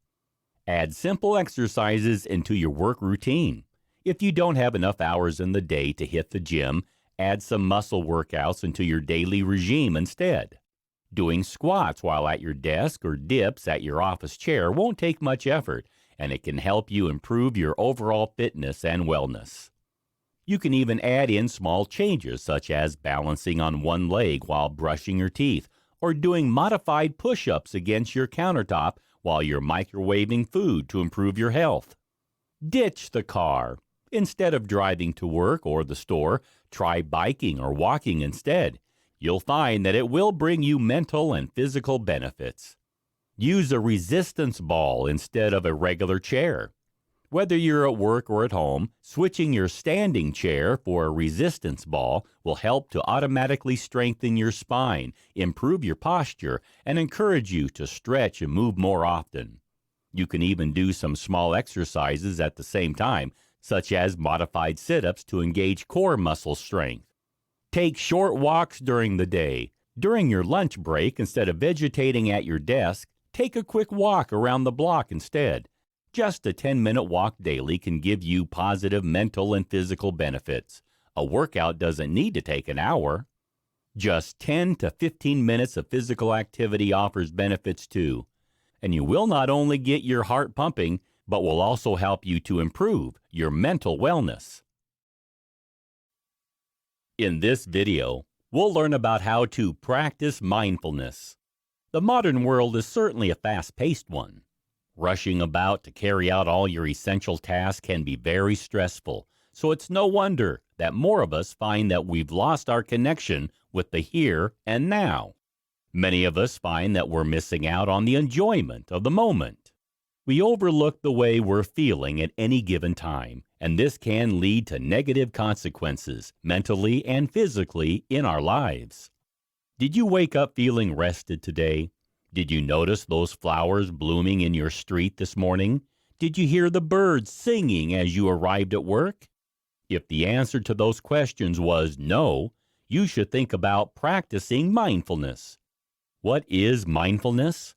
B: Add simple exercises into your work routine. If you don't have enough hours in the day to hit the gym, add some muscle workouts into your daily regime instead. Doing squats while at your desk or dips at your office chair won't take much effort, and it can help you improve your overall fitness and wellness. You can even add in small changes such as balancing on one leg while brushing your teeth, or doing modified push-ups against your countertop while you're microwaving food to improve your health. Ditch the car. Instead of driving to work or the store, try biking or walking instead. You'll find that it will bring you mental and physical benefits. Use a resistance ball instead of a regular chair. Whether you're at work or at home, switching your standing chair for a resistance ball will help to automatically strengthen your spine, improve your posture, and encourage you to stretch and move more often. You can even do some small exercises at the same time, such as modified sit-ups to engage core muscle strength. Take short walks during the day. During your lunch break, instead of vegetating at your desk, take a quick walk around the block instead. Just a 10-minute walk daily can give you positive mental and physical benefits. A workout doesn't need to take an hour. Just 10 to 15 minutes of physical activity offers benefits too. And you will not only get your heart pumping, but will also help you to improve your mental wellness. In this video, we'll learn about how to practice mindfulness. The modern world is certainly a fast-paced one. Rushing about to carry out all your essential tasks can be very stressful, so it's no wonder that more of us find that we've lost our connection with the here and now. Many of us find that we're missing out on the enjoyment of the moment. We overlook the way we're feeling at any given time, and this can lead to negative consequences mentally and physically in our lives. Did you wake up feeling rested today? Did you notice those flowers blooming in your street this morning? Did you hear the birds singing as you arrived at work? If the answer to those questions was no, you should think about practicing mindfulness. What is mindfulness?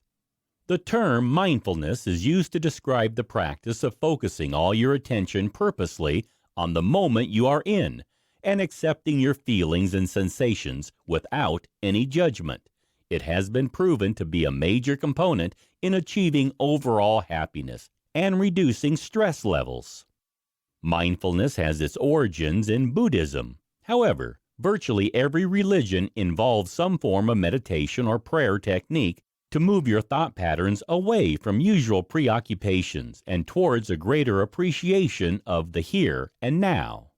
B: The term mindfulness is used to describe the practice of focusing all your attention purposely on the moment you are in and accepting your feelings and sensations without any judgment. It has been proven to be a major component in achieving overall happiness and reducing stress levels. Mindfulness has its origins in Buddhism. However, virtually every religion involves some form of meditation or prayer technique to move your thought patterns away from usual preoccupations and towards a greater appreciation of the here and now.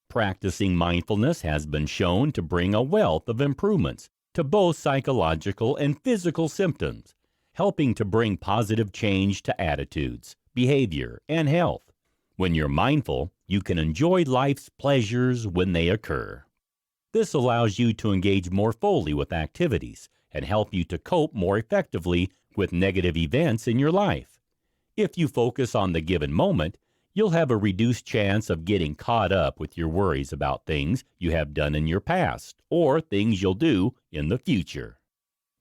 B: Practicing mindfulness has been shown to bring a wealth of improvements to both psychological and physical symptoms, helping to bring positive change to attitudes, behavior, and health. When you're mindful, you can enjoy life's pleasures when they occur. This allows you to engage more fully with activities and help you to cope more effectively with negative events in your life. If you focus on the given moment, you'll have a reduced chance of getting caught up with your worries about things you have done in your past or things you'll do in the future.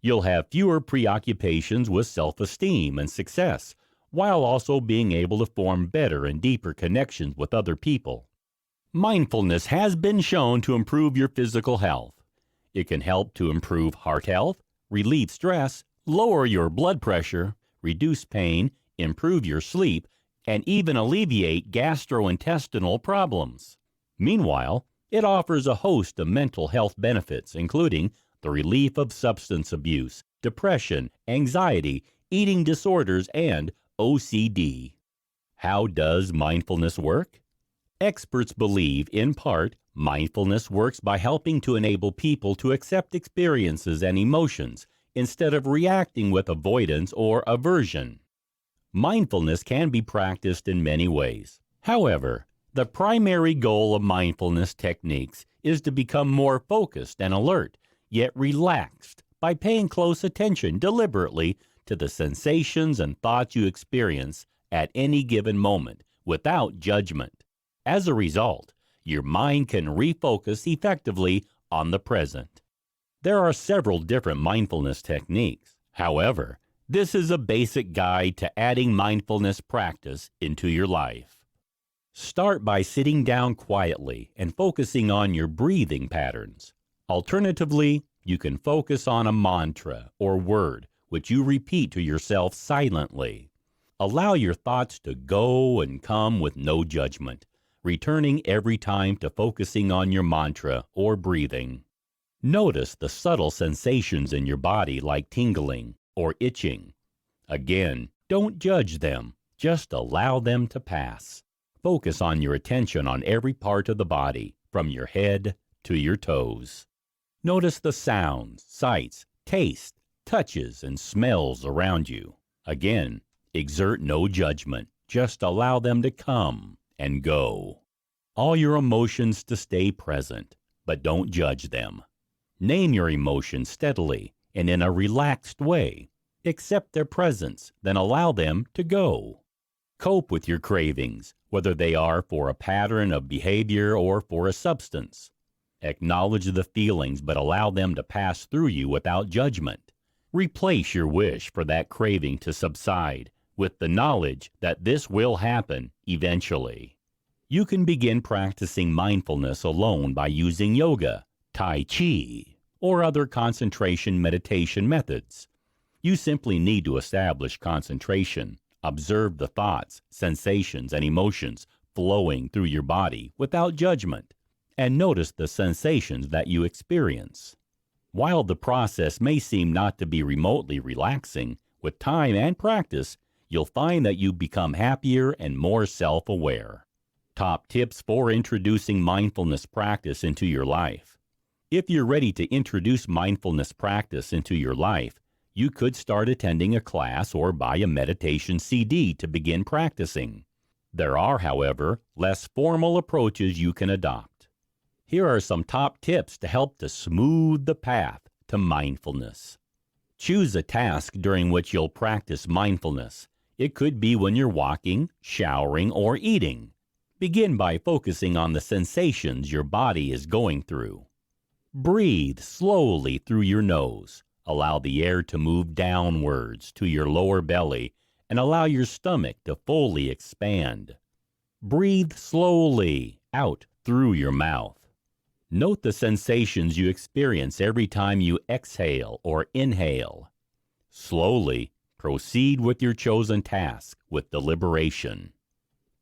B: You'll have fewer preoccupations with self-esteem and success, while also being able to form better and deeper connections with other people. Mindfulness has been shown to improve your physical health. It can help to improve heart health, relieve stress, lower your blood pressure, reduce pain, improve your sleep, and even alleviate gastrointestinal problems. Meanwhile, it offers a host of mental health benefits, including the relief of substance abuse, depression, anxiety, eating disorders, and OCD. How does mindfulness work? Experts believe, in part, mindfulness works by helping to enable people to accept experiences and emotions instead of reacting with avoidance or aversion. Mindfulness can be practiced in many ways. However, the primary goal of mindfulness techniques is to become more focused and alert, yet relaxed, by paying close attention deliberately to the sensations and thoughts you experience at any given moment without judgment. As a result, your mind can refocus effectively on the present. There are several different mindfulness techniques. However, this is a basic guide to adding mindfulness practice into your life. Start by sitting down quietly and focusing on your breathing patterns. Alternatively, you can focus on a mantra or word which you repeat to yourself silently. Allow your thoughts to go and come with no judgment, returning every time to focusing on your mantra or breathing. Notice the subtle sensations in your body like tingling or itching. Again, don't judge them, just allow them to pass. Focus on your attention on every part of the body, from your head to your toes. Notice the sounds, sights, tastes, touches, and smells around you. Again, exert no judgment, just allow them to come and go. All your emotions to stay present, but don't judge them. Name your emotions steadily and in a relaxed way. Accept their presence, then allow them to go. Cope with your cravings, whether they are for a pattern of behavior or for a substance. Acknowledge the feelings, but allow them to pass through you without judgment. Replace your wish for that craving to subside with the knowledge that this will happen eventually. You can begin practicing mindfulness alone by using yoga, Tai Chi, or other concentration meditation methods. You simply need to establish concentration, observe the thoughts, sensations, and emotions flowing through your body without judgment, and notice the sensations that you experience. While the process may seem not to be remotely relaxing, with time and practice, you'll find that you become happier and more self-aware. Top tips for introducing mindfulness practice into your life. If you're ready to introduce mindfulness practice into your life, you could start attending a class or buy a meditation CD to begin practicing. There are, however, less formal approaches you can adopt. Here are some top tips to help to smooth the path to mindfulness. Choose a task during which you'll practice mindfulness. It could be when you're walking, showering, or eating. Begin by focusing on the sensations your body is going through. Breathe slowly through your nose. Allow the air to move downwards to your lower belly and allow your stomach to fully expand. Breathe slowly out through your mouth. Note the sensations you experience every time you exhale or inhale. Slowly proceed with your chosen task with deliberation.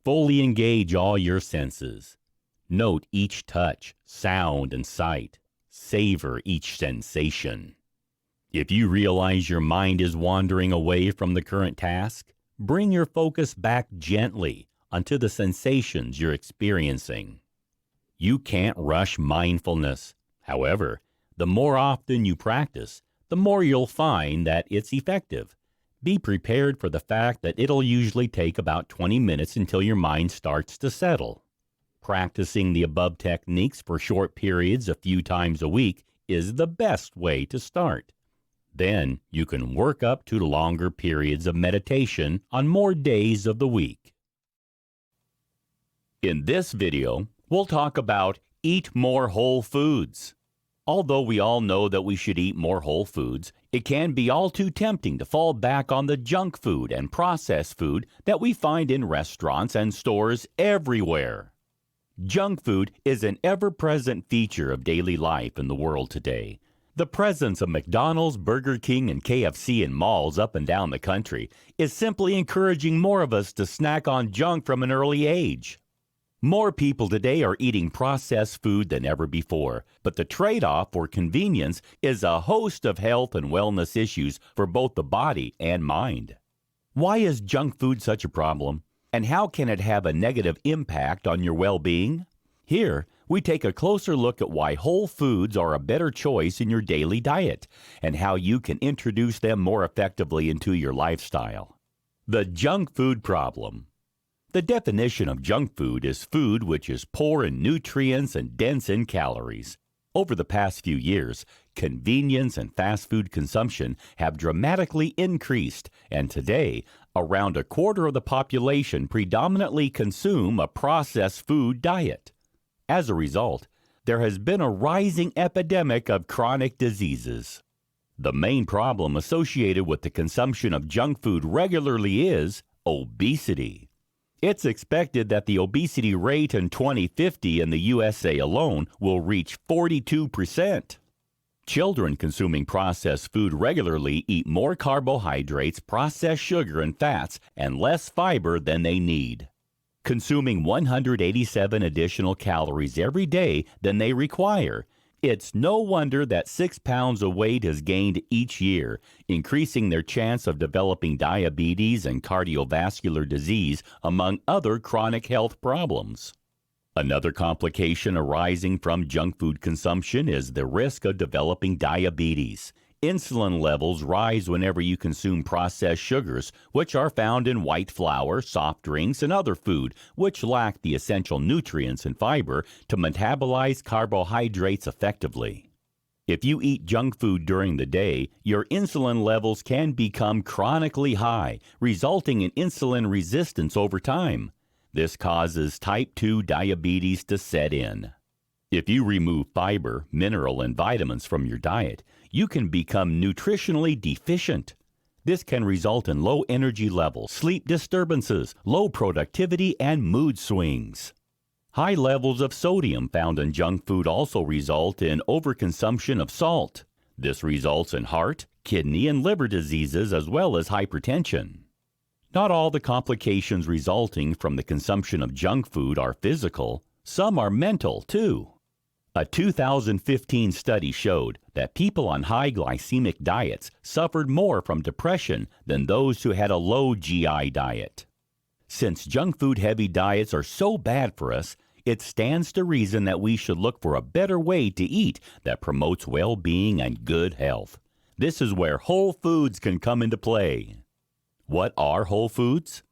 B: Fully engage all your senses. Note each touch, sound, and sight. Savor each sensation. If you realize your mind is wandering away from the current task, bring your focus back gently onto the sensations you're experiencing. You can't rush mindfulness. However, the more often you practice, the more you'll find that it's effective. Be prepared for the fact that it'll usually take about 20 minutes until your mind starts to settle. Practicing the above techniques for short periods a few times a week is the best way to start. Then you can work up to longer periods of meditation on more days of the week. In this video, we'll talk about eat more whole foods. Although we all know that we should eat more whole foods, it can be all too tempting to fall back on the junk food and processed food that we find in restaurants and stores everywhere. Junk food is an ever-present feature of daily life in the world today. The presence of McDonald's, Burger King, and KFC in malls up and down the country is simply encouraging more of us to snack on junk from an early age. More people today are eating processed food than ever before, but the trade-off for convenience is a host of health and wellness issues for both the body and mind. Why is junk food such a problem, and how can it have a negative impact on your well-being? Here, we take a closer look at why whole foods are a better choice in your daily diet, and how you can introduce them more effectively into your lifestyle. The junk food problem. The definition of junk food is food which is poor in nutrients and dense in calories. Over the past few years, convenience and fast food consumption have dramatically increased, and today, around a quarter of the population predominantly consume a processed food diet. As a result, there has been a rising epidemic of chronic diseases. The main problem associated with the consumption of junk food regularly is obesity. It's expected that the obesity rate in 2050 in the USA alone will reach 42%. Children consuming processed food regularly eat more carbohydrates, processed sugar, and fats, and less fiber than they need, consuming 187 additional calories every day than they require. It's no wonder that 6 pounds of weight is gained each year, increasing their chance of developing diabetes and cardiovascular disease, among other chronic health problems. Another complication arising from junk food consumption is the risk of developing diabetes. Insulin levels rise whenever you consume processed sugars, which are found in white flour, soft drinks, and other food, which lack the essential nutrients and fiber to metabolize carbohydrates effectively. If you eat junk food during the day, your insulin levels can become chronically high, resulting in insulin resistance over time. This causes type 2 diabetes to set in. If you remove fiber, mineral, and vitamins from your diet, you can become nutritionally deficient. This can result in low energy levels, sleep disturbances, low productivity, and mood swings. High levels of sodium found in junk food also result in overconsumption of salt. This results in heart, kidney, and liver diseases as well as hypertension. Not all the complications resulting from the consumption of junk food are physical. Some are mental, too. A 2015 study showed that people on high glycemic diets suffered more from depression than those who had a low GI diet. Since junk food heavy diets are so bad for us, it stands to reason that we should look for a better way to eat that promotes well-being and good health. This is where whole foods can come into play. What are whole foods?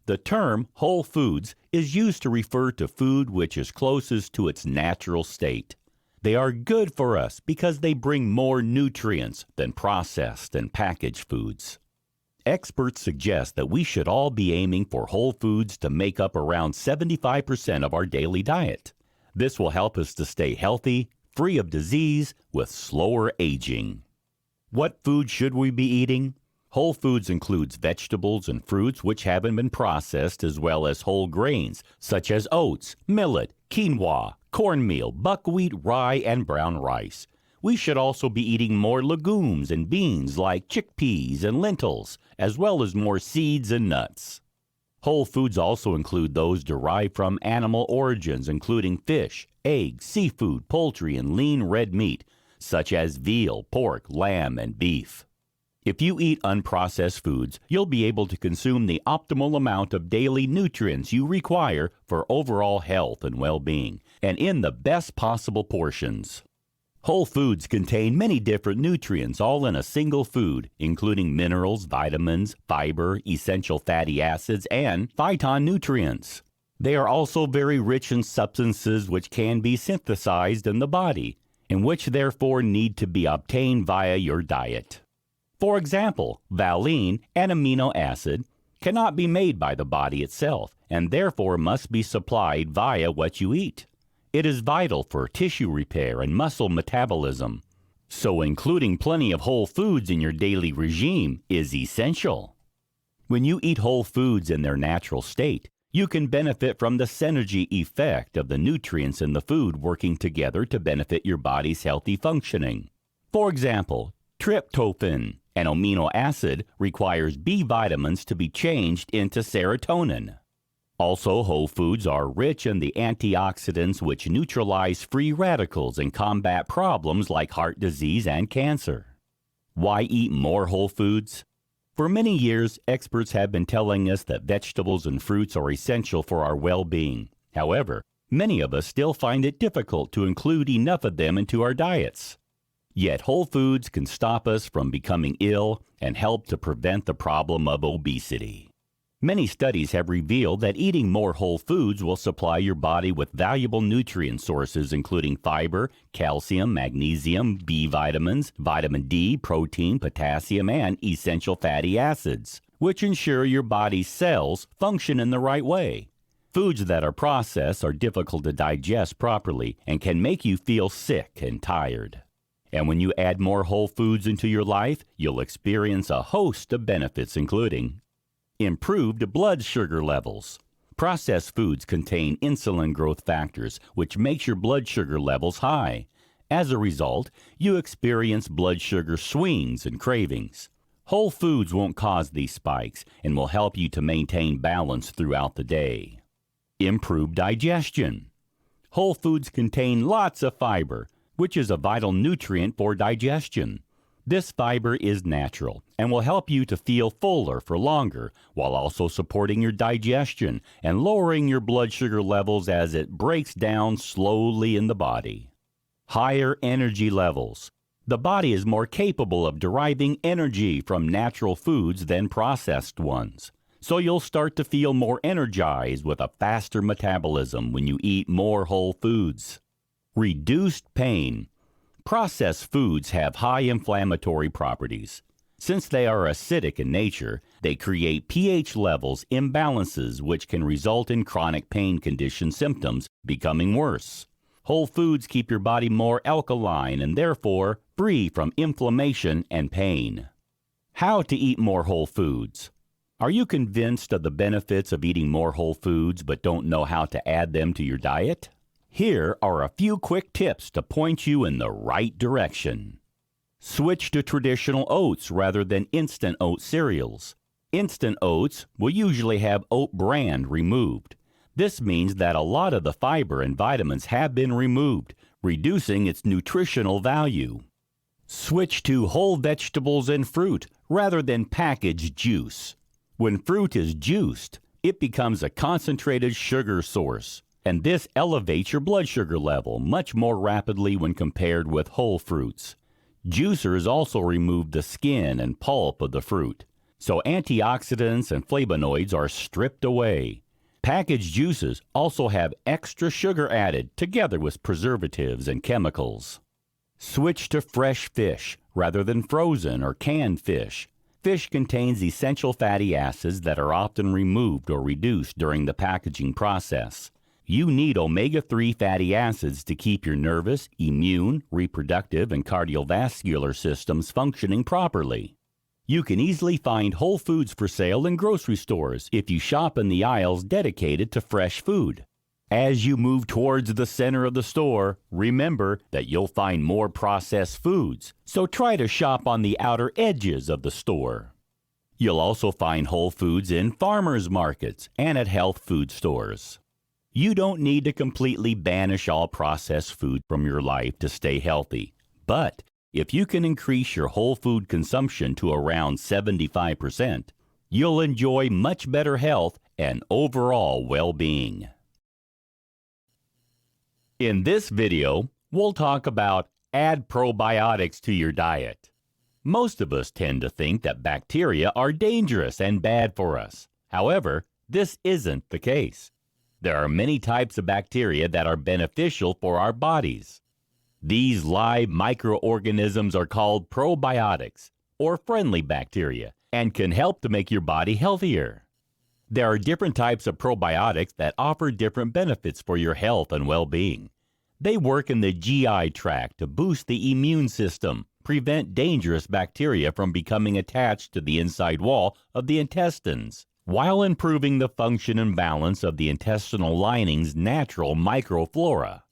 B: The term whole foods is used to refer to food which is closest to its natural state. They are good for us because they bring more nutrients than processed and packaged foods. Experts suggest that we should all be aiming for whole foods to make up around 75% of our daily diet. This will help us to stay healthy, free of disease, with slower aging. What food should we be eating? Whole foods includes vegetables and fruits which haven't been processed, as well as whole grains such as oats, millet, quinoa, cornmeal, buckwheat, rye, and brown rice. We should also be eating more legumes and beans like chickpeas and lentils, as well as more seeds and nuts. Whole foods also include those derived from animal origins, including fish, eggs, seafood, poultry, and lean red meat, such as veal, pork, lamb, and beef. If you eat unprocessed foods, you'll be able to consume the optimal amount of daily nutrients you require for overall health and well-being, and in the best possible portions. Whole foods contain many different nutrients all in a single food, including minerals, vitamins, fiber, essential fatty acids, and phytonutrients. They are also very rich in substances which can be synthesized in the body, and which therefore need to be obtained via your diet. For example, valine, an amino acid, cannot be made by the body itself and therefore must be supplied via what you eat. It is vital for tissue repair and muscle metabolism, so including plenty of whole foods in your daily regime is essential. When you eat whole foods in their natural state, you can benefit from the synergy effect of the nutrients in the food working together to benefit your body's healthy functioning. For example, tryptophan, an amino acid, requires B vitamins to be changed into serotonin. Also, whole foods are rich in the antioxidants which neutralize free radicals and combat problems like heart disease and cancer. Why eat more whole foods? For many years, experts have been telling us that vegetables and fruits are essential for our well-being. However, many of us still find it difficult to include enough of them into our diets. Yet whole foods can stop us from becoming ill and help to prevent the problem of obesity. Many studies have revealed that eating more whole foods will supply your body with valuable nutrient sources including fiber, calcium, magnesium, B vitamins, vitamin D, protein, potassium, and essential fatty acids, which ensure your body's cells function in the right way. Foods that are processed are difficult to digest properly and can make you feel sick and tired. And when you add more whole foods into your life, you'll experience a host of benefits including improved blood sugar levels. Processed foods contain insulin growth factors, which makes your blood sugar levels high. As a result, you experience blood sugar swings and cravings. Whole foods won't cause these spikes and will help you to maintain balance throughout the day. Improved digestion. Whole foods contain lots of fiber, which is a vital nutrient for digestion. This fiber is natural and will help you to feel fuller for longer while also supporting your digestion and lowering your blood sugar levels as it breaks down slowly in the body. Higher energy levels. The body is more capable of deriving energy from natural foods than processed ones, so you'll start to feel more energized with a faster metabolism when you eat more whole foods. Reduced pain. Processed foods have high inflammatory properties. Since they are acidic in nature, they create pH levels imbalances which can result in chronic pain condition symptoms becoming worse. Whole foods keep your body more alkaline and therefore free from inflammation and pain. How to eat more whole foods. Are you convinced of the benefits of eating more whole foods but don't know how to add them to your diet? Here are a few quick tips to point you in the right direction. Switch to traditional oats rather than instant oat cereals. Instant oats will usually have oat bran removed. This means that a lot of the fiber and vitamins have been removed, reducing its nutritional value. Switch to whole vegetables and fruit rather than packaged juice. When fruit is juiced, it becomes a concentrated sugar source, and this elevates your blood sugar level much more rapidly when compared with whole fruits. Juicers also remove the skin and pulp of the fruit, so antioxidants and flavonoids are stripped away. Packaged juices also have extra sugar added together with preservatives and chemicals. Switch to fresh fish rather than frozen or canned fish. Fish contains essential fatty acids that are often removed or reduced during the packaging process. You need omega-3 fatty acids to keep your nervous, immune, reproductive, and cardiovascular systems functioning properly. You can easily find whole foods for sale in grocery stores if you shop in the aisles dedicated to fresh food. As you move towards the center of the store, remember that you'll find more processed foods, so try to shop on the outer edges of the store. You'll also find whole foods in farmers markets and at health food stores. You don't need to completely banish all processed food from your life to stay healthy, but if you can increase your whole food consumption to around 75%, you'll enjoy much better health and overall well-being. In this video, we'll talk about add probiotics to your diet. Most of us tend to think that bacteria are dangerous and bad for us. However, this isn't the case. There are many types of bacteria that are beneficial for our bodies. These live microorganisms are called probiotics, or friendly bacteria and can help to make your body healthier. There are different types of probiotics that offer different benefits for your health and well-being. They work in the GI tract to boost the immune system, prevent dangerous bacteria from becoming attached to the inside wall of the intestines, while improving the function and balance of the intestinal lining's natural microflora.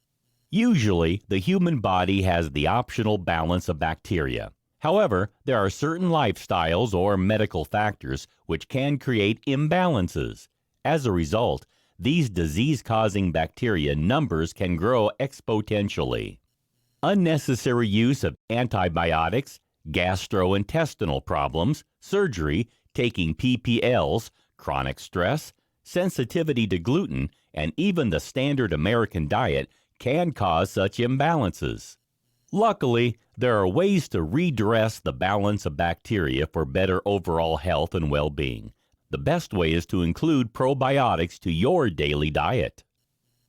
B: Usually, the human body has the optional balance of bacteria. However, there are certain lifestyles or medical factors which can create imbalances. As a result, these disease-causing bacteria numbers can grow exponentially. Unnecessary use of antibiotics, gastrointestinal problems, surgery, taking PPLs, chronic stress, sensitivity to gluten, and even the standard American diet can cause such imbalances. Luckily, there are ways to redress the balance of bacteria for better overall health and well-being. The best way is to include probiotics to your daily diet.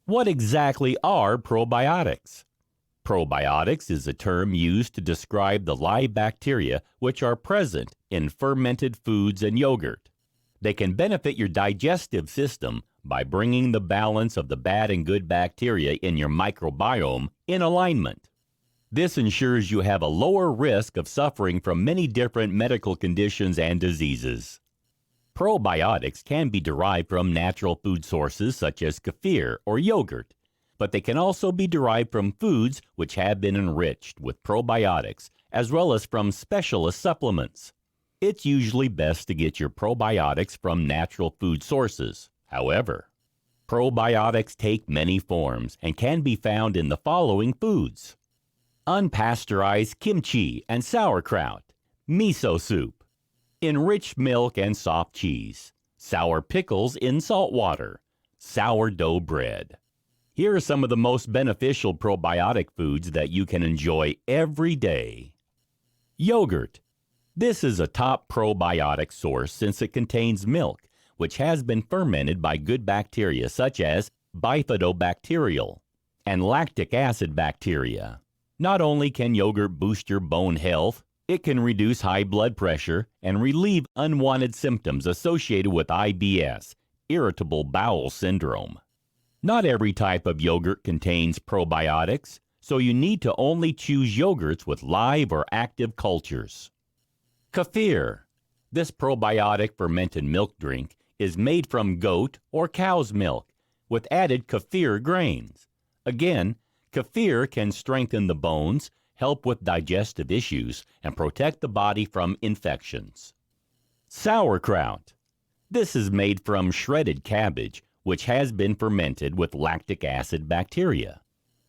B: What exactly are probiotics? Probiotics is a term used to describe the live bacteria which are present in fermented foods and yogurt. They can benefit your digestive system by bringing the balance of the bad and good bacteria in your microbiome in alignment. This ensures you have a lower risk of suffering from many different medical conditions and diseases. Probiotics can be derived from natural food sources such as kefir or yogurt, but they can also be derived from foods which have been enriched with probiotics, as well as from specialist supplements. It's usually best to get your probiotics from natural food sources. However, probiotics take many forms and can be found in the following foods: unpasteurized kimchi and sauerkraut, miso soup, enriched milk and soft cheese, sour pickles in salt water, sourdough bread. Here are some of the most beneficial probiotic foods that you can enjoy every day. Yogurt. This is a top probiotic source since it contains milk, which has been fermented by good bacteria such as bifidobacterial and lactic acid bacteria. Not only can yogurt boost your bone health, it can reduce high blood pressure and relieve unwanted symptoms associated with IBS, irritable bowel syndrome. Not every type of yogurt contains probiotics, so you need to only choose yogurts with live or active cultures. Kefir. This probiotic fermented milk drink is made from goat or cow's milk with added kefir grains. Again, kefir can strengthen the bones, help with digestive issues, and protect the body from infections. Sauerkraut. This is made from shredded cabbage, which has been fermented with lactic acid bacteria.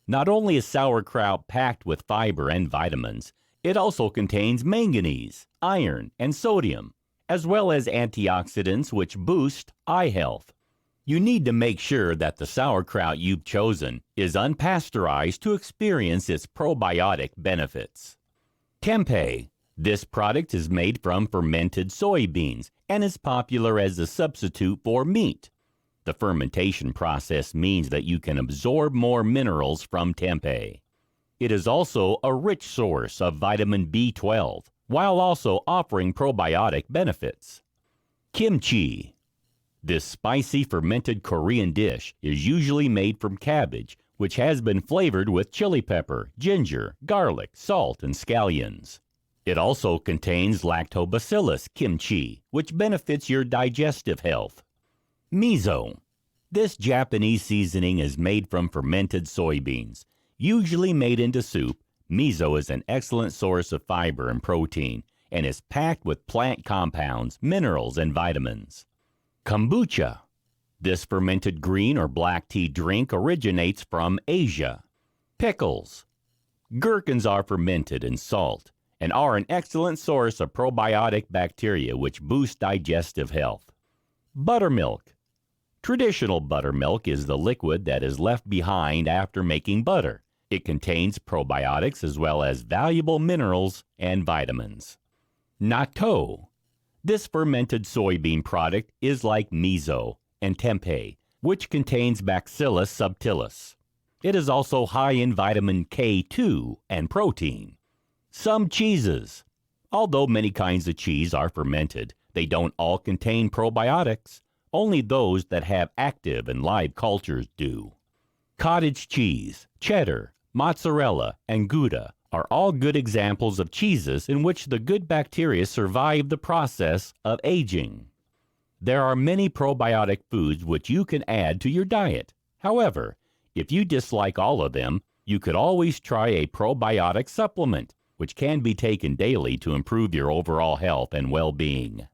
B: Not only is sauerkraut packed with fiber and vitamins, it also contains manganese, iron, and sodium, as well as antioxidants which boost eye health. You need to make sure that the sauerkraut you've chosen is unpasteurized to experience its probiotic benefits. Tempeh. This product is made from fermented soybeans and is popular as a substitute for meat. The fermentation process means that you can absorb more minerals from tempeh. It is also a rich source of vitamin B12, while also offering probiotic benefits. Kimchi. This spicy fermented Korean dish is usually made from cabbage, which has been flavored with chili pepper, ginger, garlic, salt, and scallions. It also contains lactobacillus kimchi, which benefits your digestive health. Miso. This Japanese seasoning is made from fermented soybeans. Usually made into soup, miso is an excellent source of fiber and protein and is packed with plant compounds, minerals, and vitamins. Kombucha. This fermented green or black tea drink originates from Asia. Pickles. Gherkins are fermented in salt and are an excellent source of probiotic bacteria which boost digestive health. Buttermilk. Traditional buttermilk is the liquid that is left behind after making butter. It contains probiotics as well as valuable minerals and vitamins. Natto. This fermented soybean product is like miso and tempeh, which contains Bacillus subtilis. It is also high in vitamin K2 and protein. Some cheeses. Although many kinds of cheese are fermented, they don't all contain probiotics. Only those that have active and live cultures do. Cottage cheese, cheddar, mozzarella, and Gouda are all good examples of cheeses in which the good bacteria survive the process of aging. There are many probiotic foods which you can add to your diet. However, if you dislike all of them, you could always try a probiotic supplement, which can be taken daily to improve your overall health and well-being.